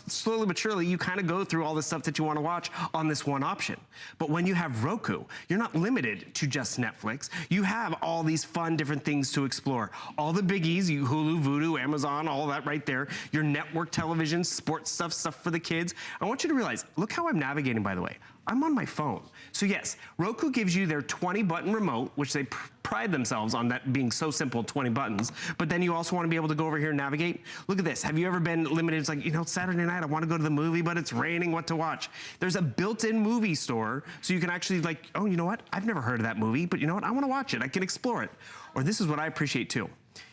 slowly but surely, you kind of go through all the stuff that you want to watch on this one option. But when you have Roku, you're not limited to just Netflix. You have all these fun different things to explore. All the biggies, Hulu, Vudu, Amazon, all that right there. Your network television, sports stuff for the kids. I want you to realize, look how I'm navigating, by the way. I'm on my phone. So yes, Roku gives you their 20-button remote, which they pride themselves on that being so simple, 20 buttons. But then you also want to be able to go over here and navigate. Look at this. Have you ever been limited? It's like, you know, Saturday night, I want to go to the movie, but it's raining, what to watch? There's a built-in movie store, so you can actually like, oh, you know what? I've never heard of that movie, but you know what? I want to watch it. I can explore it. Or this is what I appreciate too.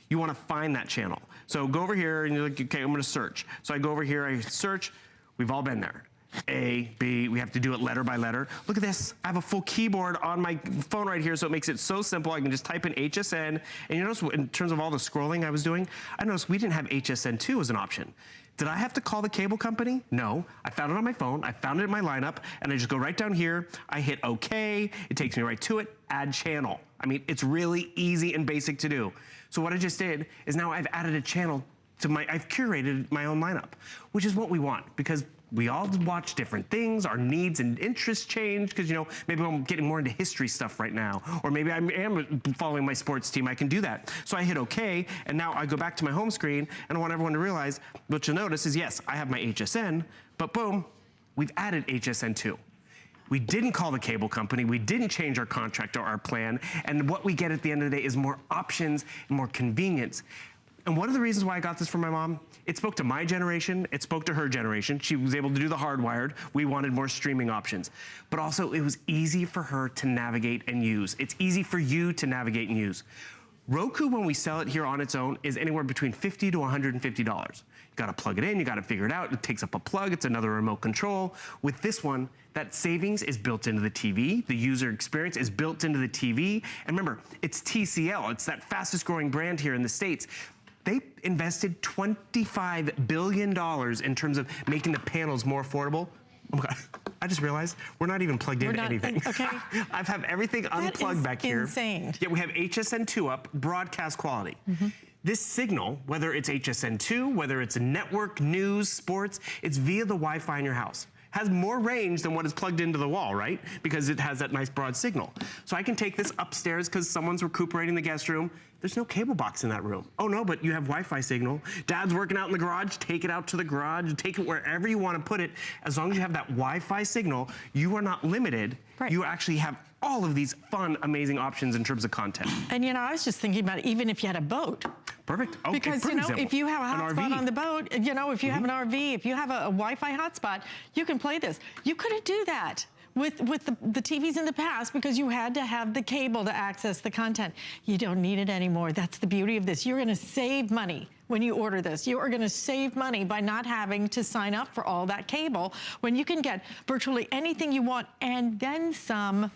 You want to find that channel. So go over here and you're like, okay, I'm going to search. So I go over here, I search. We've all been there. A, B, we have to do it letter by letter. Look at this, I have a full keyboard on my phone right here, so it makes it so simple. I can just type in HSN, and you notice in terms of all the scrolling I was doing, I noticed we didn't have HSN2 as an option. Did I have to call the cable company? No, I found it on my phone, I found it in my lineup, and I just go right down here, I hit okay, it takes me right to it, add channel. I mean, it's really easy and basic to do. So what I just did is now I've added a channel to I've curated my own lineup, which is what we want, because we all watch different things, our needs and interests change, because, you know, maybe I'm getting more into history stuff right now, or maybe I am following my sports team, I can do that. So I hit okay, and now I go back to my home screen, and I want everyone to realize, what you'll notice is, yes, I have my HSN, but boom, we've added HSN2. We didn't call the cable company, we didn't change our contract or our plan, and what we get at the end of the day is more options and more convenience. And one of the reasons why I got this from my mom, it spoke to my generation, it spoke to her generation. She was able to do the hardwired. We wanted more streaming options. But also, it was easy for her to navigate and use. It's easy for you to navigate and use. Roku, when we sell it here on its own, is anywhere between $50 to $150. You gotta plug it in, you gotta figure it out. It takes up a plug, it's another remote control. With this one, that savings is built into the TV. The user experience is built into the TV. And remember, it's TCL. It's that fastest growing brand here in the States. They invested $25 billion in terms of making the panels more affordable. Oh my God, I just realized we're not even plugged into anything. Okay. I have everything unplugged back here. Insane. Yeah, we have HSN2 up, broadcast quality. This signal, whether it's HSN2, whether it's a network, news, sports, it's via the Wi-Fi in your house. Has more range than what is plugged into the wall, right? Because it has that nice broad signal. So I can take this upstairs because someone's recuperating the guest room. There's no cable box in that room. Oh no, but you have Wi-Fi signal. Dad's working out in the garage, take it out to the garage, take it wherever you want to put it. As long as you have that Wi-Fi signal, you are not limited. Right. You actually have all of these fun, amazing options in terms of content. And you know, I was just thinking about even if you had a boat. Perfect. Okay, Because, you know, if you have a hotspot on the boat, you know, if you have an RV, if you have a Wi-Fi hotspot, you can play this. You couldn't do that with the TVs in the past because you had to have the cable to access the content. You don't need it anymore. That's the beauty of this. You're going to save money when you order this. You are going to save money by not having to sign up for all that cable when you can get virtually anything you want and then some,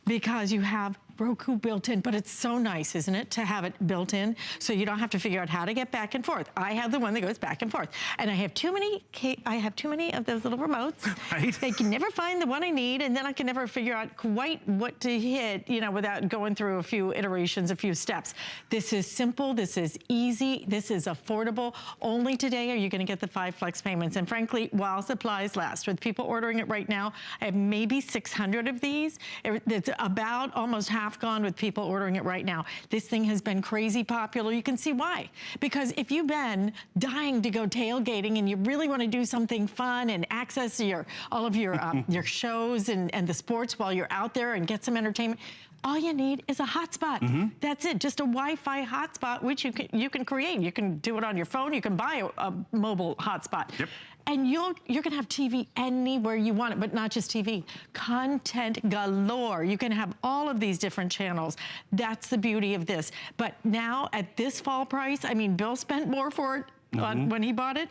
because you have Roku built in. But it's so nice, isn't it, to have it built in so you don't have to figure out how to get back and forth. I have the one that goes back and forth. And I have too many of those little remotes. Right. I can never find the one I need, and then I can never figure out quite what to hit, you know, without going through a few iterations, a few steps. This is simple, this is easy, this is affordable. Only today are you going to get the 5 flex payments. And frankly, while supplies last, with people ordering it right now, I have maybe 600 of these. It's about almost half gone with people ordering it right now. This thing has been crazy popular. You can see why. Because if you've been dying to go tailgating and you really want to do something fun and access all of your your shows and the sports while you're out there and get some entertainment, all you need is a hotspot. That's it, just a Wi-Fi hotspot, which you can create. You can do it on your phone. You can buy a mobile hotspot. Yep. And you're gonna have TV anywhere you want it, but not just TV. Content galore. You can have all of these different channels. That's the beauty of this. But now at this fall price, I mean, Bill spent more for it when he bought it.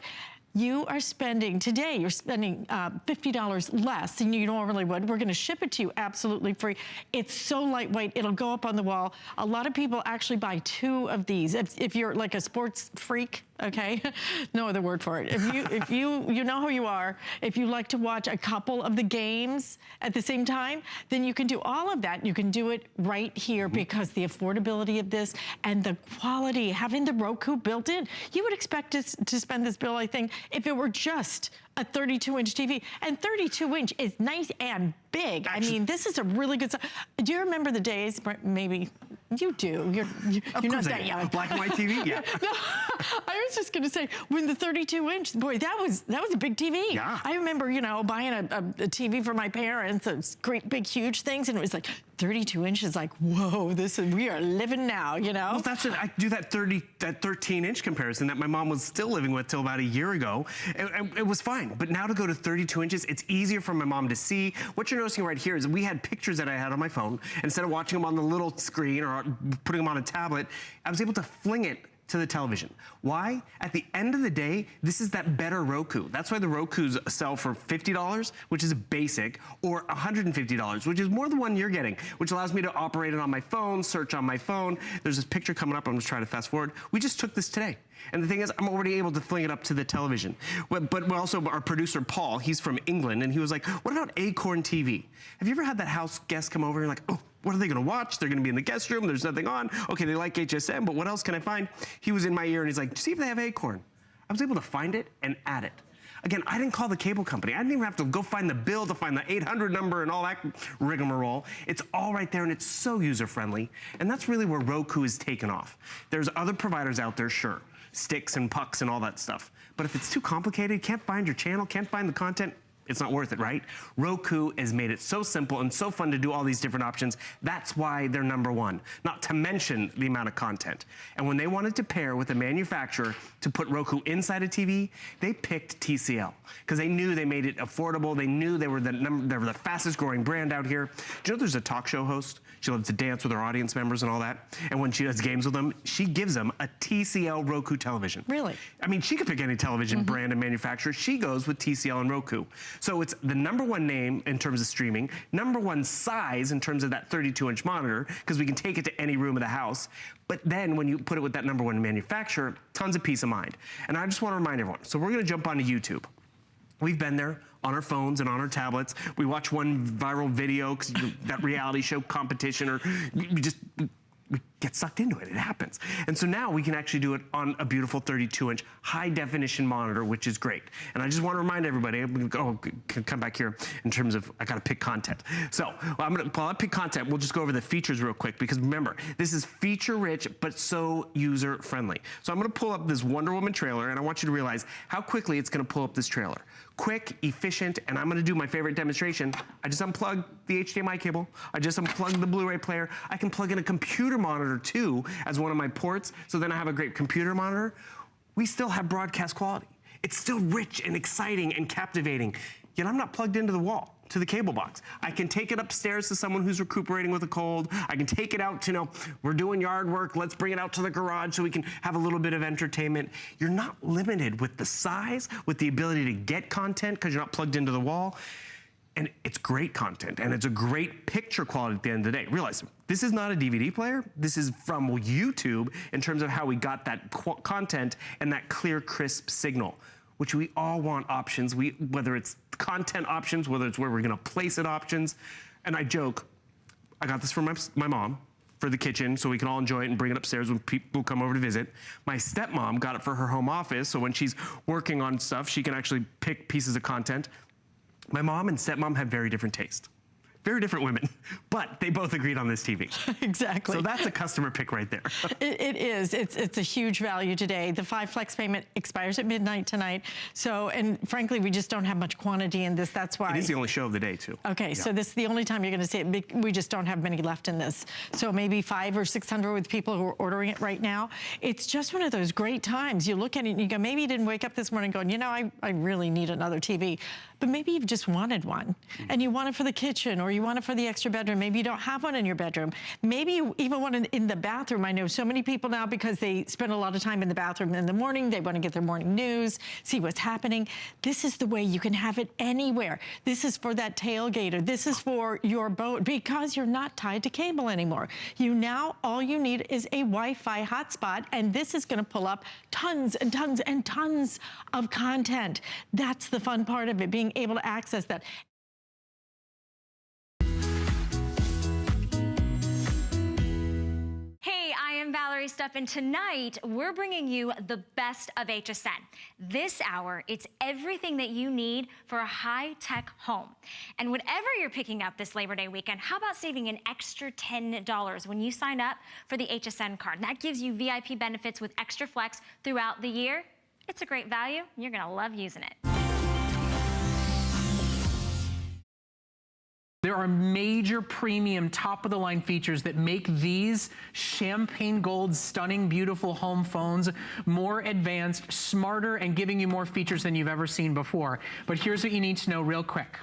You are spending, today, you're spending $50 less than you normally would. We're gonna ship it to you absolutely free. It's so lightweight, it'll go up on the wall. A lot of people actually buy 2 of these. If you're like a sports freak, okay? No other word for it. If you know who you are, if you like to watch a couple of the games at the same time, then you can do all of that. You can do it right here because the affordability of this and the quality, having the Roku built in. You would expect to spend this bill, I think, if it were just a 32-inch TV. And 32-inch is nice and big. Actually, I mean, this is a really good size. Do you remember the days, maybe You do. You're not that young. Black and white TV? Yeah. No, I was just going to say, when the 32-inch, boy, that was a big TV. Yeah. I remember, buying a TV for my parents, those great big huge things, and it was like 32 inches. Like, whoa, we are living now. Well, that's it. I do that 13-inch comparison that my mom was still living with till about a year ago. It was fine, but now to go to 32 inches, it's easier for my mom to see. What you're noticing right here is we had pictures that I had on my phone. Instead of watching them on the little screen or putting them on a tablet, I was able to fling it to the television. Why? At the end of the day, this is that better Roku. That's why the Rokus sell for $50, which is a basic, or $150, which is more than one you're getting, which allows me to operate it on my phone, search on my phone. There's this picture coming up. I'm just trying to fast forward. We just took this today. And the thing is, I'm already able to fling it up to the television. But also, our producer, Paul, he's from England, and he was like, what about Acorn TV? Have you ever had that house guest come over and you're like, oh, what are they gonna watch? They're gonna be in the guest room, there's nothing on. Okay, they like HSN, but what else can I find? He was in my ear and he's like, see if they have Acorn. I was able to find it and add it. Again, I didn't call the cable company. I didn't even have to go find the bill to find the 800 number and all that rigmarole. It's all right there and it's so user-friendly. And that's really where Roku is taken off. There's other providers out there, sure. Sticks and pucks and all that stuff. But if it's too complicated, can't find your channel, can't find the content, it's not worth it, right? Roku has made it so simple and so fun to do all these different options. That's why they're #1, not to mention the amount of content. And when they wanted to pair with a manufacturer to put Roku inside a TV, they picked TCL because they knew they made it affordable. They knew they were the fastest growing brand out here. Do you know there's a talk show host? She loves to dance with her audience members and all that. And when she does games with them, she gives them a TCL Roku television. Really? I mean, she could pick any television brand and manufacturer. She goes with TCL and Roku. So it's the #1 name in terms of streaming, #1 size in terms of that 32-inch monitor, because we can take it to any room of the house. But then when you put it with that #1 manufacturer, tons of peace of mind. And I just want to remind everyone, so we're going to jump onto YouTube. We've been there on our phones and on our tablets. We watch one viral video, that reality show competition, or we get sucked into it. It happens. And so now we can actually do it on a beautiful 32-inch high definition monitor, which is great. And I just want to remind everybody, I'm going to come back here in terms of, I got to pick content. So while I pick content, we'll just go over the features real quick, because remember, this is feature rich, but so user friendly. So I'm going to pull up this Wonder Woman trailer, and I want you to realize how quickly it's going to pull up this trailer. Quick, efficient, and I'm going to do my favorite demonstration. I just unplug the HDMI cable. I just unplug the Blu-ray player. I can plug in a computer monitor too as one of my ports, so then I have a great computer monitor. We still have broadcast quality. It's still rich and exciting and captivating, yet I'm not plugged into the wall, to the cable box. I can take it upstairs to someone who's recuperating with a cold. I can take it out to, we're doing yard work, let's bring it out to the garage so we can have a little bit of entertainment. You're not limited with the size, with the ability to get content because you're not plugged into the wall. And it's great content, and it's a great picture quality at the end of the day. Realize, this is not a DVD player. This is from YouTube in terms of how we got that content and that clear, crisp signal, which we all want options, whether it's content options, whether it's where we're gonna place it options. And I joke, I got this from my mom for the kitchen so we can all enjoy it and bring it upstairs when people come over to visit. My stepmom got it for her home office, so when she's working on stuff, she can actually pick pieces of content. My mom and stepmom have very different taste. Very different women, but they both agreed on this TV. Exactly. So that's a customer pick right there. It is. It's a huge value today. The 5 flex payment expires at midnight tonight. So, and frankly, we just don't have much quantity in this. That's why. It is the only show of the day, too. Okay, yeah. So this is the only time you're going to see it. We just don't have many left in this. So maybe 500 or 600 with people who are ordering it right now. It's just one of those great times. You look at it and you go, maybe you didn't wake up this morning going, I really need another TV. But maybe you've just wanted one, and you want it for the kitchen, or you want it for the extra bedroom. Maybe you don't have one in your bedroom. Maybe you even want it in the bathroom. I know so many people now, because they spend a lot of time in the bathroom in the morning. They want to get their morning news, see what's happening. This is the way you can have it anywhere. This is for that tailgater. This is for your boat, because you're not tied to cable anymore. All you need is a Wi-Fi hotspot, and this is going to pull up tons and tons and tons of content. That's the fun part of it, being able to access that. Hey, I am Valerie Valerie stuff, and tonight we're bringing you the best of HSN. This hour, it's everything that you need for a high-tech home. And whatever you're picking up this Labor Day weekend, how about saving an extra $10 when you sign up for the HSN card? That gives you VIP benefits with extra flex throughout the year. It's a great value. You're gonna love using it. There are major premium top-of-the-line features that make these champagne gold, stunning, beautiful home phones more advanced, smarter, and giving you more features than you've ever seen before. But here's what you need to know real quick.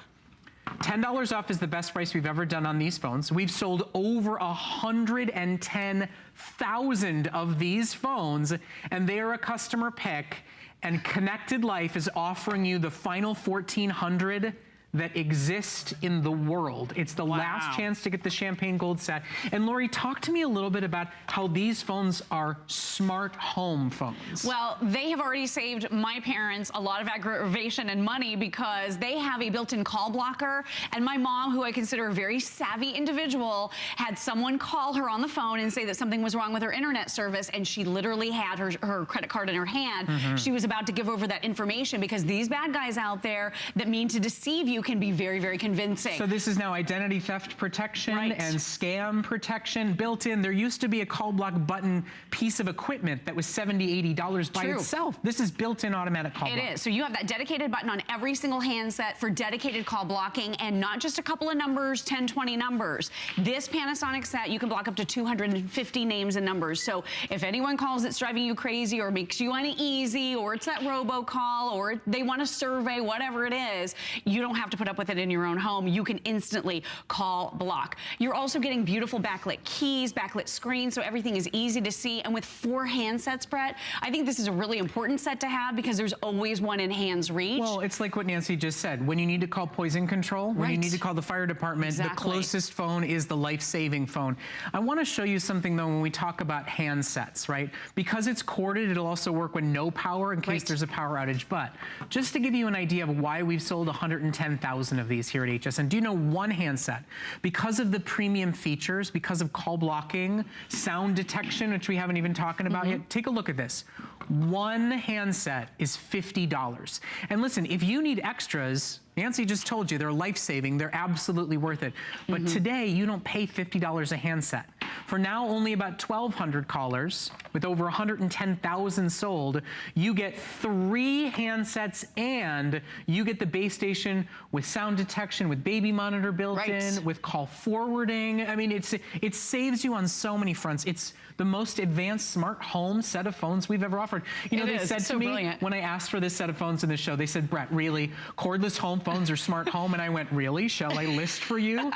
$10 off is the best price we've ever done on these phones. We've sold over 110,000 of these phones, and they are a customer pick, and Connected Life is offering you the final 1,400 that exist in the world. It's the last chance to get the champagne gold set. And Lori, talk to me a little bit about how these phones are smart home phones. Well, they have already saved my parents a lot of aggravation and money because they have a built-in call blocker. And my mom, who I consider a very savvy individual, had someone call her on the phone and say that something was wrong with her internet service, and she literally had her credit card in her hand. She was about to give over that information because these bad guys out there that mean to deceive you can be very, very convincing. So this is now identity theft protection and scam protection built in. There used to be a call block button piece of equipment that was $70, $80 by itself. This is built-in automatic call block. It is. So you have that dedicated button on every single handset for dedicated call blocking, and not just a couple of numbers, 10, 20 numbers. This Panasonic set, you can block up to 250 names and numbers. So if anyone calls that's driving you crazy or makes you uneasy, or it's that robocall, or they want a survey, whatever it is, you don't have to put up with it in your own home. You can instantly call block. You're also getting beautiful backlit keys, backlit screens, so everything is easy to see. And with 4 handsets, Brett, I think this is a really important set to have because there's always one in hand's reach. Well, it's like what Nancy just said. When you need to call poison control, when you need to call the fire department, the closest phone is the life-saving phone. I want to show you something, though, when we talk about handsets, right? Because it's corded, it'll also work with no power in case there's a power outage. But just to give you an idea of why we've sold 110,000 of these here at HSN, do you know one handset, because of the premium features, because of call blocking, sound detection, which we haven't even talked about yet, take a look at this. One handset is $50. And listen, if you need extras, Nancy just told you they're life-saving, they're absolutely worth it. But today, you don't pay $50 a handset. For now, only about 1,200 callers, with over 110,000 sold, you get 3 handsets and you get the base station with sound detection, with baby monitor built in, with call forwarding. I mean, it saves you on so many fronts. It's the most advanced smart home set of phones we've ever offered. You know, they said to me when I asked for this set of phones in the show, they said, Brett, really? Cordless home phones are smart home? And I went, really? Shall I list for you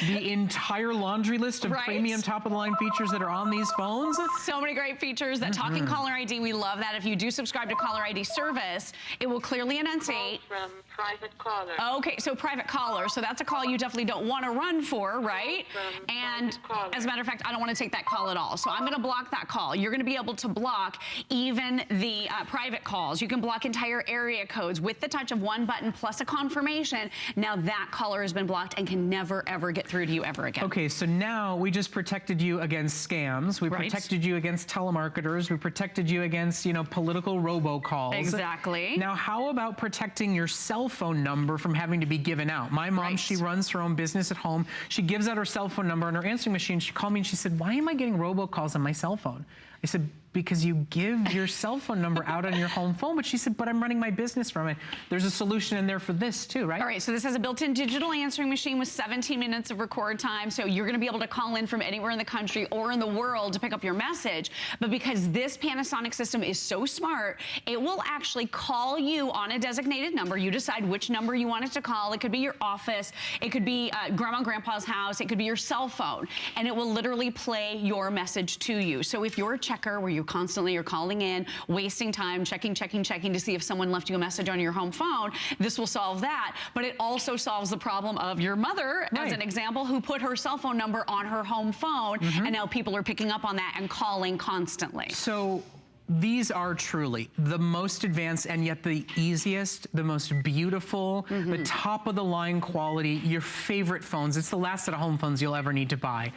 the entire laundry list of premium top-of-the-line features that are on these phones? So many great features. That talking caller ID, we love that. If you do subscribe to caller ID service, it will clearly enunciate. From private caller. Okay, so private caller. So that's a call you definitely don't want to run for, right? And as a matter of fact, I don't want to take that call at all. So I'm going to block that call. You're going to be able to block even the private calls. You can block entire area codes with the touch of one button plus a confirmation. Now that caller has been blocked and can never, ever get through to you ever again. Okay, so now we just protected you against scams. We protected you against telemarketers. We protected you against, you know, political robocalls. Exactly. Now, how about protecting your cell phone number from having to be given out? My mom, she runs her own business at home. She gives out her cell phone number on her answering machine. She called me and she said, why am I getting robocalls on my cell phone? I said, because you give your cell phone number out on your home phone. But she said, but I'm running my business from it. There's a solution in there for this too, right? All right, so this has a built-in digital answering machine with 17 minutes of record time. So you're gonna be able to call in from anywhere in the country or in the world to pick up your message. But because this Panasonic system is so smart, it will actually call you on a designated number. You decide which number you want it to call. It could be your office. It could be grandma and grandpa's house. It could be your cell phone. And it will literally play your message to you. So if you're a checker where you constantly are calling in, wasting time, checking to see if someone left you a message on your home phone, this will solve that. But it also solves the problem of your mother, as an example, who put her cell phone number on her home phone, and now people are picking up on that and calling constantly. So these are truly the most advanced and yet the easiest, the most beautiful, the top of the line quality, your favorite phones. It's the last set of home phones you'll ever need to buy.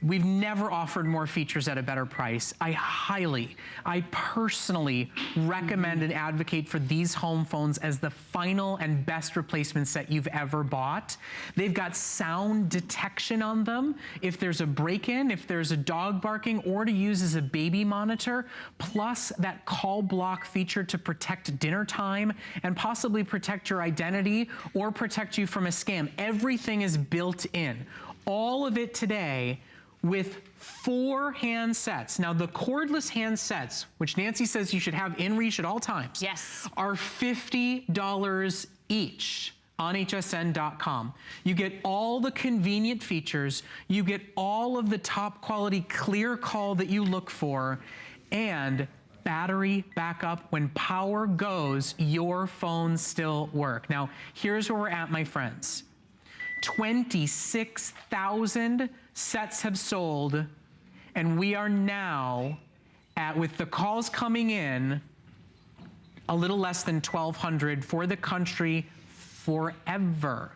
We've never offered more features at a better price. I personally recommend and advocate for these home phones as the final and best replacement set you've ever bought. They've got sound detection on them. If there's a break-in, if there's a dog barking, or to use as a baby monitor, plus that call block feature to protect dinner time and possibly protect your identity or protect you from a scam. Everything is built in. All of it today with 4 handsets. Now, the cordless handsets, which Nancy says you should have in reach at all times, yes, are $50 each on hsn.com. You get all the convenient features, you get all of the top quality clear call that you look for, and battery backup. When power goes, your phones still work. Now, here's where we're at, my friends. 26,000 sets have sold, and we are now at, with the calls coming in, a little less than 1,200 for the country forever.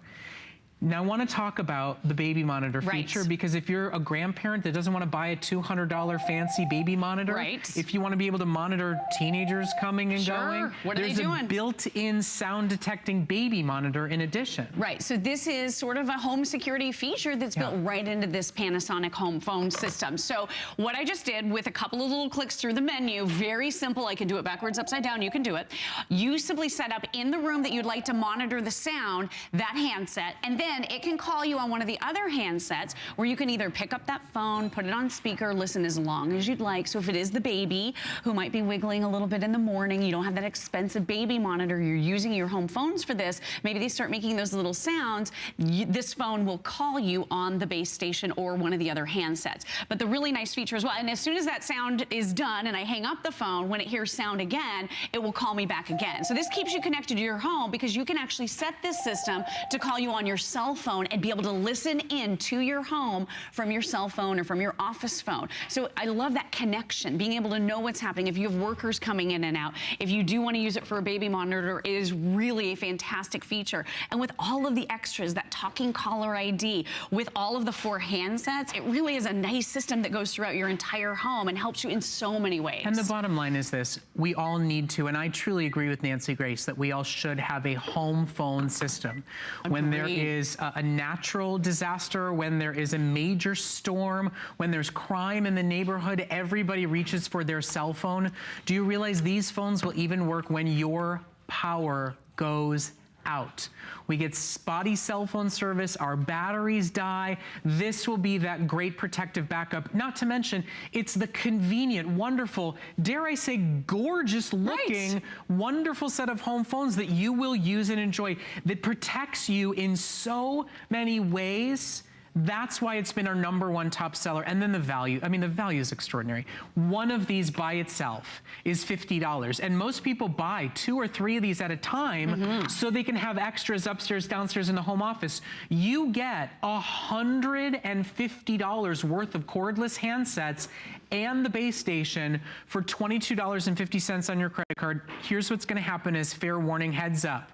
Now, I want to talk about the baby monitor feature, because if you're a grandparent that doesn't want to buy a $200 fancy baby monitor, if you want to be able to monitor teenagers coming and going, there's a built-in sound detecting baby monitor in addition. Right, so this is sort of a home security feature that's built right into this Panasonic home phone system. So what I just did with a couple of little clicks through the menu, very simple. I can do it backwards, upside down, you can do it. You simply set up in the room that you'd like to monitor the sound, that handset, and then it can call you on one of the other handsets where you can either pick up that phone, put it on speaker, listen as long as you'd like. So if it is the baby who might be wiggling a little bit in the morning, you don't have that expensive baby monitor, you're using your home phones for this, maybe they start making those little sounds, this phone will call you on the base station or one of the other handsets. But the really nice feature as well, and as soon as that sound is done and I hang up the phone, when it hears sound again, it will call me back again. So this keeps you connected to your home because you can actually set this system to call you on your cell phone and be able to listen in to your home from your cell phone or from your office phone. So I love that connection, being able to know what's happening. If you have workers coming in and out, if you do want to use it for a baby monitor, it is really a fantastic feature. And with all of the extras, that talking caller ID, with all of the 4 handsets, it really is a nice system that goes throughout your entire home and helps you in so many ways. And the bottom line is this, we all need to, and I truly agree with Nancy Grace, that we all should have a home phone system. When there is a natural disaster, when there is a major storm, when there's crime in the neighborhood, everybody reaches for their cell phone. Do you realize these phones will even work when your power goes out? We get spotty cell phone service, our batteries die. This will be that great protective backup. Not to mention, it's the convenient, wonderful, dare I say, gorgeous looking, wonderful set of home phones that you will use and enjoy, that protects you in so many ways. That's why it's been our #1 top seller. And then the value, I mean, the value is extraordinary. One of these by itself is $50. And most people buy 2 or 3 of these at a time so they can have extras upstairs, downstairs in the home office. You get $150 worth of cordless handsets and the base station for $22.50 on your credit card. Here's what's gonna happen as fair warning, heads up.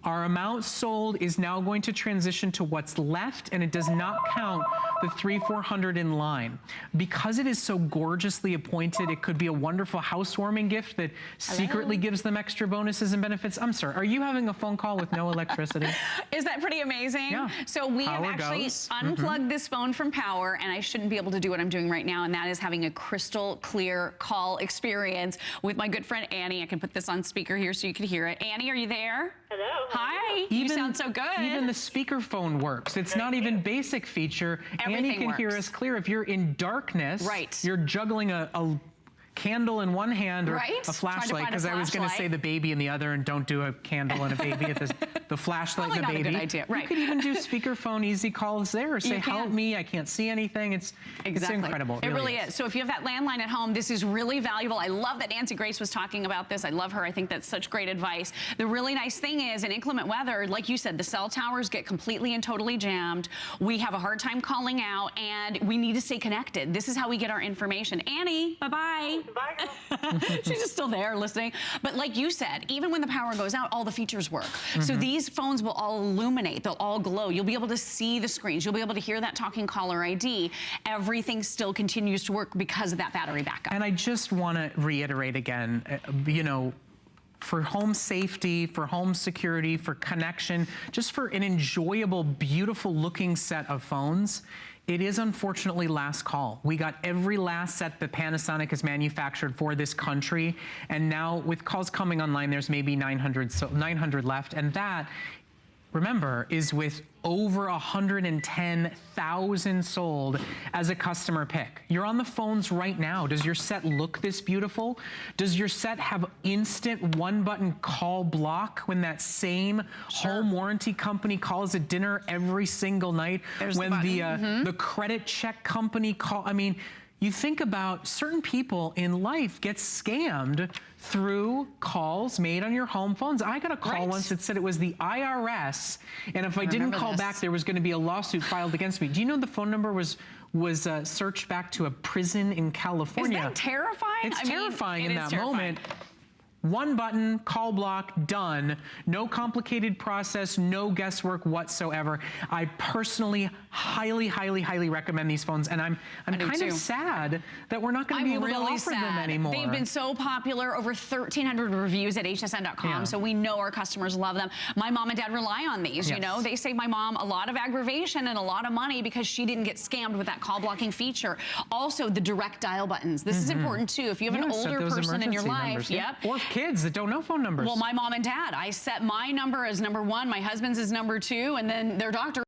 Our amount sold is now going to transition to what's left, and it does not count the 300-400 in line. Because it is so gorgeously appointed, it could be a wonderful housewarming gift that secretly gives them extra bonuses and benefits. I'm sorry, are you having a phone call with no electricity? Is that pretty amazing? Yeah. So we have actually unplugged this phone from power, and I shouldn't be able to do what I'm doing right now, and that is having a crystal clear call experience with my good friend Annie. I can put this on speaker here so you can hear it. Annie, are you there? Hello. Hi. You sound so good. Even the speakerphone works. It's not even basic feature. Everything Annie can hear us clear. If you're in darkness, you're juggling a candle in one hand or a flashlight, because I was going to say the baby in the other, and don't do a candle and a baby at the flashlight and the baby. Not a good idea. You could even do speakerphone easy calls there, or say help me, I can't see anything. It's incredible. It really is. So if you have that landline at home, this is really valuable. I love that Nancy Grace was talking about this. I love her. I think that's such great advice. The really nice thing is, in inclement weather, like you said, the cell towers get completely and totally jammed. We have a hard time calling out, and we need to stay connected. This is how we get our information. Annie, bye-bye. Bye. She's just still there listening. But like you said, even when the power goes out, all the features work. So these these phones will all illuminate, they'll all glow. You'll be able to see the screens. You'll be able to hear that talking caller ID. Everything still continues to work because of that battery backup. And I just want to reiterate again, you know, for home safety, for home security, for connection, just for an enjoyable, beautiful looking set of phones, it is unfortunately last call. We got every last set that Panasonic has manufactured for this country, and now with calls coming online, there's maybe 900 left, and that, remember, is with over 110,000 sold as a customer pick. You're on the phones right now. Does your set look this beautiful? Does your set have instant one-button call block when that same home warranty company calls at dinner every single night? There's when the credit check company call, I mean, you think about certain people in life get scammed through calls made on your home phones. I got a call once that said it was the IRS, and if I didn't call back, there was going to be a lawsuit filed against me. Do you know the phone number was searched back to a prison in California? Is that terrifying? It's terrifying in that terrifying. moment. One button, call block, done. No complicated process, no guesswork whatsoever. I personally highly, highly, highly recommend these phones, and I'm kind of sad that we're not going to be able to offer them anymore. They've been so popular, over 1,300 reviews at hsn.com, so we know our customers love them. My mom and dad rely on these, you know. They save my mom a lot of aggravation and a lot of money because she didn't get scammed with that call blocking feature. Also, the direct dial buttons. This is important too. If you have an older person in your life, or kids that don't know phone numbers. Well, my mom and dad, I set my number as number 1, my husband's is number 2, and then their doctor